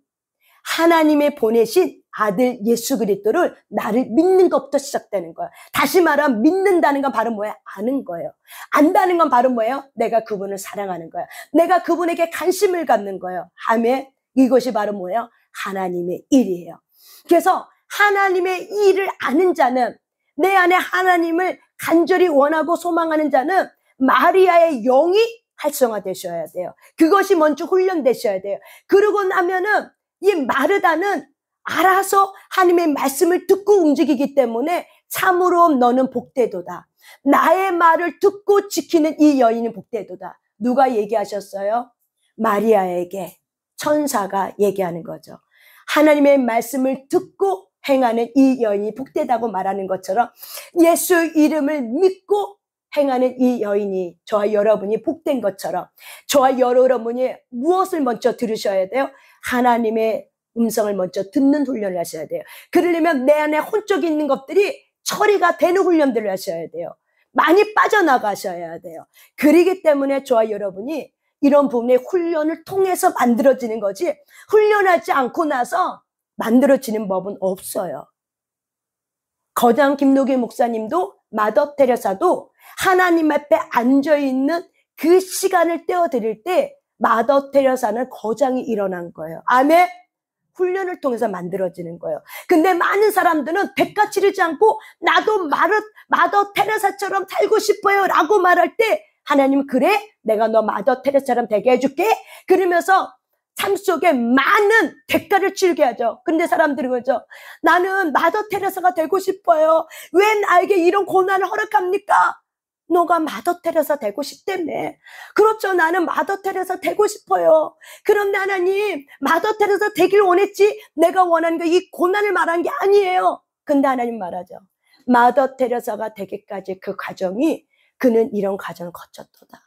하나님의 보내신 아들 예수 그리스도를 나를 믿는 것부터 시작되는 거예요. 다시 말하면 믿는다는 건 바로 뭐예요? 아는 거예요. 안다는 건 바로 뭐예요? 내가 그분을 사랑하는 거예요. 내가 그분에게 관심을 갖는 거예요. 아멘. 이것이 바로 뭐예요? 하나님의 일이에요. 그래서 하나님의 일을 아는 자는, 내 안에 하나님을 간절히 원하고 소망하는 자는 마리아의 영이 활성화되셔야 돼요. 그것이 먼저 훈련되셔야 돼요. 그러고 나면은 이 마르다는 알아서 하나님의 말씀을 듣고 움직이기 때문에 참으로 너는 복되도다. 나의 말을 듣고 지키는 이 여인은 복되도다. 누가 얘기하셨어요? 마리아에게 천사가 얘기하는 거죠. 하나님의 말씀을 듣고 행하는 이 여인이 복되다고 말하는 것처럼 예수 이름을 믿고 행하는 이 여인이, 저와 여러분이 복된 것처럼 저와 여러분이 무엇을 먼저 들으셔야 돼요? 하나님의 음성을 먼저 듣는 훈련을 하셔야 돼요. 그러려면 내 안에 혼적이 있는 것들이 처리가 되는 훈련들을 하셔야 돼요. 많이 빠져나가셔야 돼요. 그러기 때문에 저와 여러분이 이런 부분의 훈련을 통해서 만들어지는 거지, 훈련하지 않고 나서 만들어지는 법은 없어요. 거장 김노기 목사님도 마더 테레사도 하나님 앞에 앉아있는 그 시간을 떼어드릴 때 마더 테레사는 거장이 일어난 거예요. 아멘. 훈련을 통해서 만들어지는 거예요. 근데 많은 사람들은 대가 치르지 않고 나도 마더 테레사처럼 살고 싶어요 라고 말할 때 하나님은 그래? 내가 너 마더 테레사처럼 되게 해줄게? 그러면서 삶 속에 많은 대가를 치르게 하죠. 근데 사람들이 그러죠. 나는 마더 테레사가 되고 싶어요. 왜 나에게 이런 고난을 허락합니까? 너가 마더 테레사 되고 싶다며. 그렇죠. 나는 마더 테레사 되고 싶어요. 그런데 하나님, 마더 테레사 되길 원했지 내가 원하는 거 이 고난을 말한 게 아니에요. 근데 하나님 말하죠. 마더 테레사가 되기까지 그 과정이 그는 이런 과정을 거쳤도다.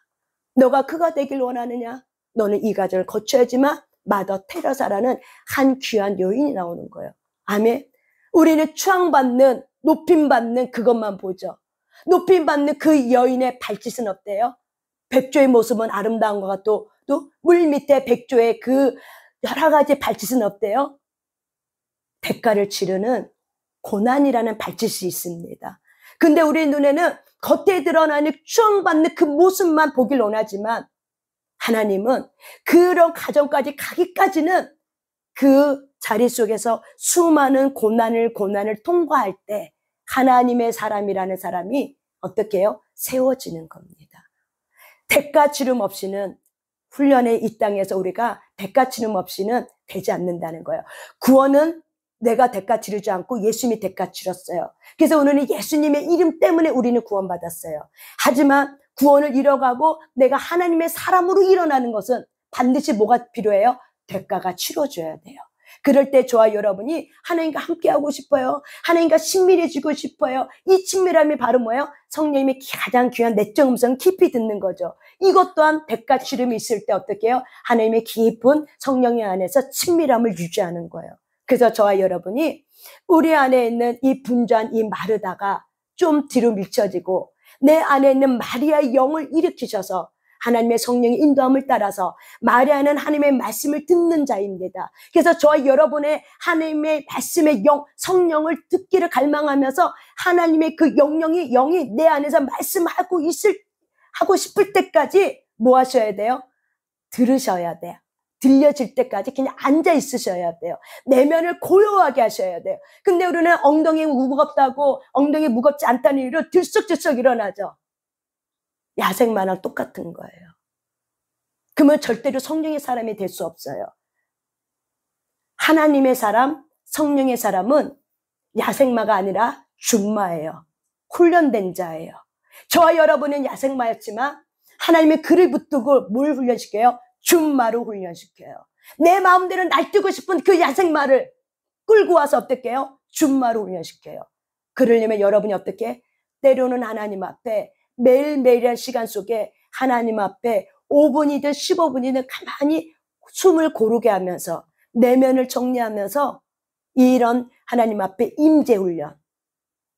너가 그가 되길 원하느냐? 너는 이 과정을 거쳐야지만 마더 테레사라는 한 귀한 여인이 나오는 거예요. 아멘. 우리는 추앙받는, 높임받는 그것만 보죠. 높임받는 그 여인의 발짓은 어때요? 백조의 모습은 아름다운 것 같고 또 물 밑에 백조의 그 여러 가지 발짓은 어때요? 대가를 치르는 고난이라는 발짓이 있습니다. 근데 우리 눈에는 겉에 드러나는 추앙받는 그 모습만 보길 원하지만 하나님은 그런 과정까지 가기까지는 그 자리 속에서 수많은 고난을 통과할 때 하나님의 사람이라는 사람이 어떻게 해요? 세워지는 겁니다. 대가 치름 없이는 훈련의 이 땅에서 우리가 대가 치름 없이는 되지 않는다는 거예요. 구원은 내가 대가 치르지 않고 예수님이 대가 치렀어요. 그래서 오늘은 예수님의 이름 때문에 우리는 구원받았어요. 하지만 구원을 잃어가고 내가 하나님의 사람으로 일어나는 것은 반드시 뭐가 필요해요? 대가가 치러져야 돼요. 그럴 때 저와 여러분이 하나님과 함께하고 싶어요. 하나님과 친밀해지고 싶어요. 이 친밀함이 바로 뭐예요? 성령님의 가장 귀한 내적 음성 깊이 듣는 거죠. 이것 또한 대가 치름이 있을 때 어떻게 해요? 하나님의 깊은 성령의 안에서 친밀함을 유지하는 거예요. 그래서 저와 여러분이 우리 안에 있는 이 분주한 이 마르다가 좀 뒤로 밀쳐지고 내 안에 있는 마리아의 영을 일으키셔서 하나님의 성령의 인도함을 따라서 마리아는 하나님의 말씀을 듣는 자입니다. 그래서 저와 여러분의 하나님의 말씀의 영, 성령을 듣기를 갈망하면서 하나님의 그 영이 내 안에서 말씀하고 하고 싶을 때까지 뭐 하셔야 돼요? 들으셔야 돼요. 들려질 때까지 그냥 앉아 있으셔야 돼요. 내면을 고요하게 하셔야 돼요. 근데 우리는 엉덩이 무겁다고 엉덩이 무겁지 않다는 이유로 들썩들썩 일어나죠. 야생마랑 똑같은 거예요. 그러면 절대로 성령의 사람이 될 수 없어요. 하나님의 사람, 성령의 사람은 야생마가 아니라 준마예요. 훈련된 자예요. 저와 여러분은 야생마였지만 하나님의 글을 붙들고 뭘 훈련시켜요? 준마로 훈련시켜요. 내 마음대로 날뛰고 싶은 그 야생마를 끌고 와서 어떻게 해요? 준마로 훈련시켜요. 그러려면 여러분이 어떻게? 때로는 하나님 앞에 매일매일한 시간 속에 하나님 앞에 5분이든 15분이든 가만히 숨을 고르게 하면서 내면을 정리하면서 이런 하나님 앞에 임재훈련,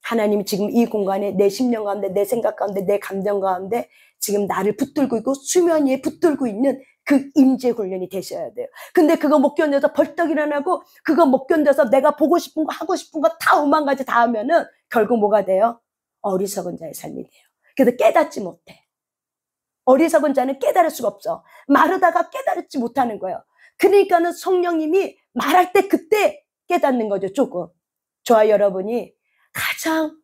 하나님이 지금 이 공간에 내 심령 가운데, 내 생각 가운데, 내 감정 가운데 지금 나를 붙들고 있고 수면 위에 붙들고 있는 그 임재훈련이 되셔야 돼요. 근데 그거 못 견뎌서 벌떡 일어나고 그거 못 견뎌서 내가 보고 싶은 거 하고 싶은 거 다 5만 가지 다 하면은 결국 뭐가 돼요? 어리석은 자의 삶이 돼요. 그래서 깨닫지 못해. 어리석은 자는 깨달을 수가 없어. 마르다가 깨달지 못하는 거예요. 그러니까는 성령님이 말할 때 그때 깨닫는 거죠. 조금. 저와 여러분이 가장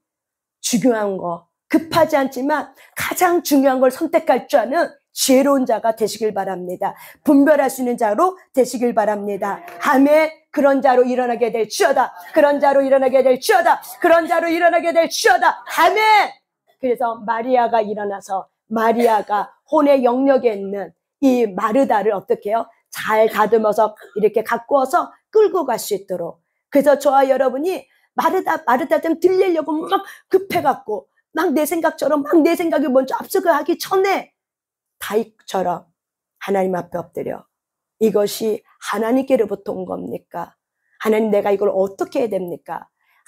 중요한 거, 급하지 않지만 가장 중요한 걸 선택할 줄 아는 지혜로운 자가 되시길 바랍니다. 분별할 수 있는 자로 되시길 바랍니다. 아멘. 그런 자로 일어나게 될 주여다. 그런 자로 일어나게 될 주여다. 그런 자로 일어나게 될 주여다. 아멘. 그래서 마리아가 일어나서 마리아가 혼의 영역에 있는 이 마르다를 어떻게 해요? 잘 다듬어서 이렇게 갖고 와서 끌고 갈 수 있도록. 그래서 저와 여러분이 마르다 좀 들리려고 막 급해갖고 막 내 생각처럼 막 내 생각이 먼저 앞서가 하기 전에 다윗처럼 하나님 앞에 엎드려 이것이 하나님께로부터 온 겁니까? 하나님 내가 이걸 어떻게 해야 됩니까?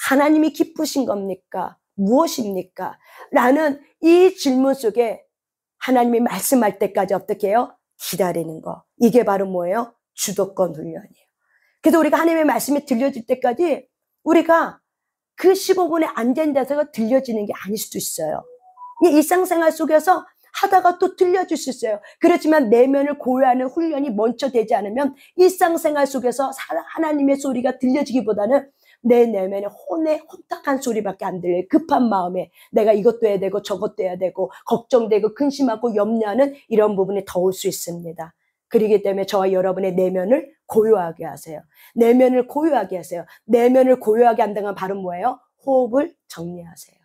하나님이 기쁘신 겁니까? 무엇입니까? 라는 이 질문 속에 하나님이 말씀할 때까지 어떻게 해요? 기다리는 거. 이게 바로 뭐예요? 주도권 훈련이에요. 그래서 우리가 하나님의 말씀이 들려질 때까지 우리가 그 15분에 앉은 자세가 들려지는 게 아닐 수도 있어요. 일상생활 속에서 하다가 또 들려줄 수 있어요. 그렇지만 내면을 고요하는 훈련이 먼저 되지 않으면 일상생활 속에서 하나님의 소리가 들려지기보다는 내 내면에 혼탁한 소리밖에 안 들려요. 급한 마음에 내가 이것도 해야 되고 저것도 해야 되고 걱정되고 근심하고 염려하는 이런 부분이 더 올 수 있습니다. 그렇기 때문에 저와 여러분의 내면을 고요하게 하세요. 내면을 고요하게 하세요. 내면을 고요하게 한다는 건 바로 뭐예요? 호흡을 정리하세요.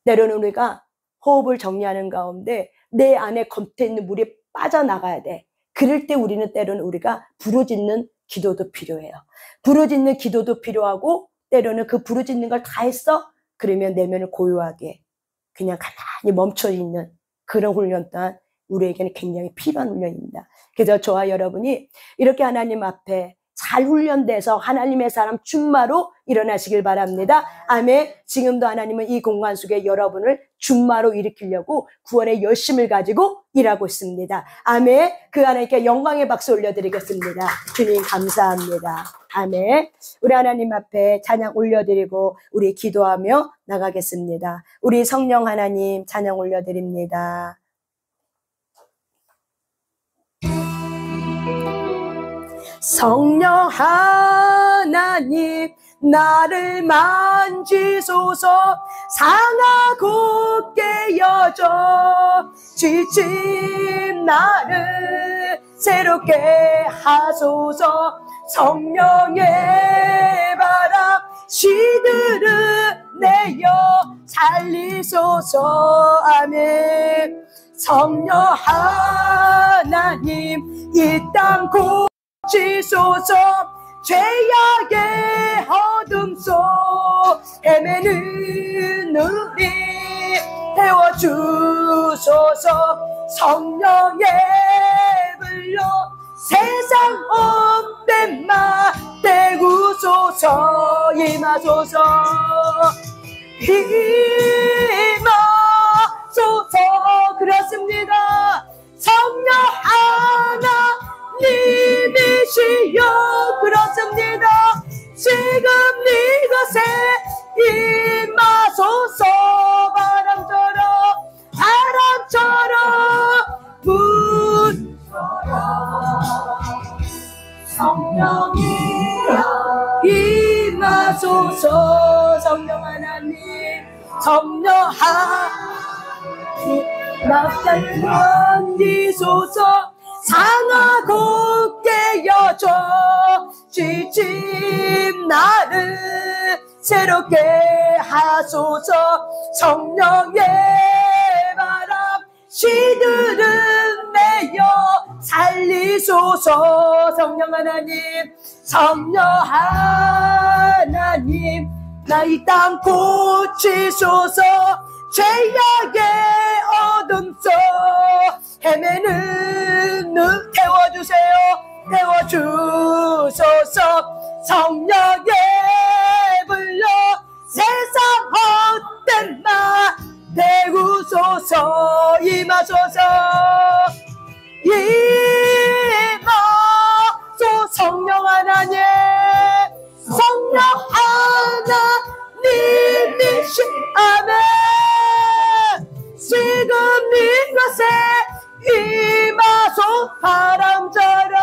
때로는 우리가 호흡을 정리하는 가운데 내 안에 겉에 있는 물이 빠져나가야 돼. 그럴 때 우리는 때로는 우리가 부르짖는 기도도 필요해요. 부르짖는 기도도 필요하고 때로는 그 부르짖는 걸 다 했어? 그러면 내면을 고요하게 그냥 가만히 멈춰 있는 그런 훈련 또한 우리에게는 굉장히 필요한 훈련입니다. 그래서 저와 여러분이 이렇게 하나님 앞에 잘 훈련돼서 하나님의 사람 준마로 일어나시길 바랍니다. 아멘. 지금도 하나님은 이 공간 속에 여러분을 준마로 일으키려고 구원의 열심을 가지고 일하고 있습니다. 아멘. 그 하나님께 영광의 박수 올려드리겠습니다. 주님 감사합니다. 아멘. 우리 하나님 앞에 찬양 올려드리고 우리 기도하며 나가겠습니다. 우리 성령 하나님 찬양 올려드립니다. 성령 하나님 나를 만지소서 상하고 깨어져 지친 나를 새롭게 하소서 성령의 바람 시들을 내어 살리소서 아멘. 성령 하나님 이 땅 고치소서 죄악의 어둠 속 헤매는 우리 태워주소서 성령의 불로 세상 헛된 마 떼우소서 임하소서 임하소서 그렇습니다. 성령 하나님이시여 그렇습니다. 지금 이곳에 임하소서 바람처럼 분소서 성령이여 임하소서 성령 하나님 성령 하나님 나를 만지소서 상하고 깨어져 지친 나를 새롭게 하소서 성령의 바람 시들은 내어 살리소서 성령 하나님 성령 하나님 나 이 땅 고치소서 죄악의 어둠 속 헤매는 눈 태워주소서 성령의 불로 세상 헛된 마 태우소서 임하소서 임하소서 성령 하나님 성령 하나님이시 아멘 지금 이곳에 임하소 바람처럼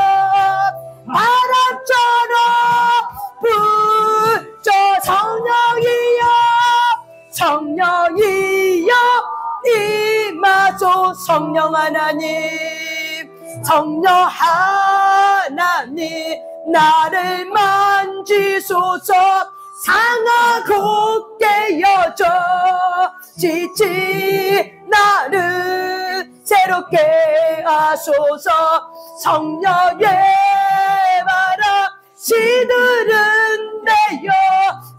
불죠 성령이여 임하소 성령 하나님 성령 하나님 나를 만지소서 상하고 깨어져 지친 나를 새롭게 하소서 성령의 바람 시들은 내어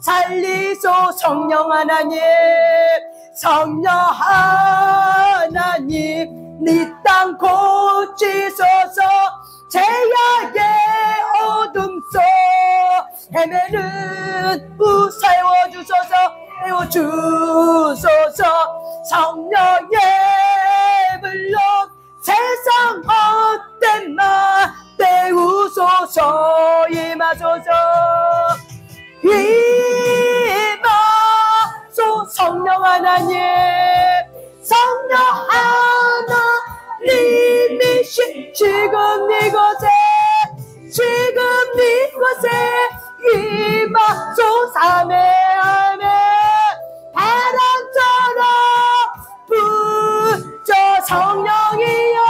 살리소 성령 하나님 성령 하나님 네 땅 고치소서 죄악의 어둠 속 헤매는 세워주소서 성령의 불로 세상 헛된 마 떼우소서 임하소서 임하소서 임하소 성령 하나님 성령 하나님이시 지금 이곳에 임하소서 아멘 아멘 바람처럼 부저 성령이여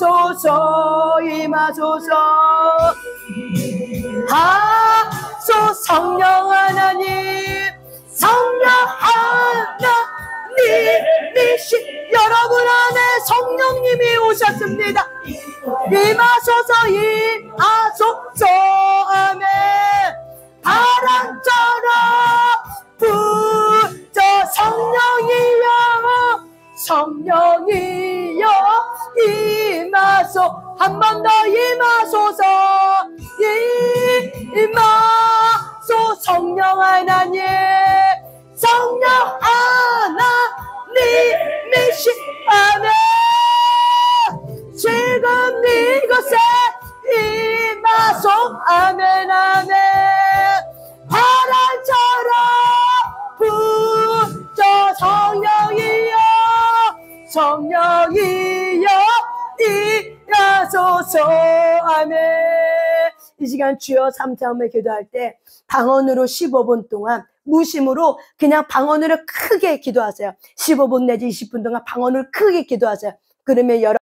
임하소서 임하소서 하소 성령 하나님 성령 하나님이시 여러분 안에 성령님이 오셨습니다. 임하소서 임하소서 아멘 바람처럼 부저 성령이여 임하소 한 번 더 임하소서 임하소 성령 하나님 성령 하나님이시 아멘 지금 이곳에 임하소 아멘 아멘 바람처럼 부저 성령이여 임하소서 아멘 이 시간 주여 삼창을 기도할 때 방언으로 15분 동안 무심으로 그냥 방언으로 크게 기도하세요. 15분 내지 20분 동안 방언을 크게 기도하세요. 그러면 여러분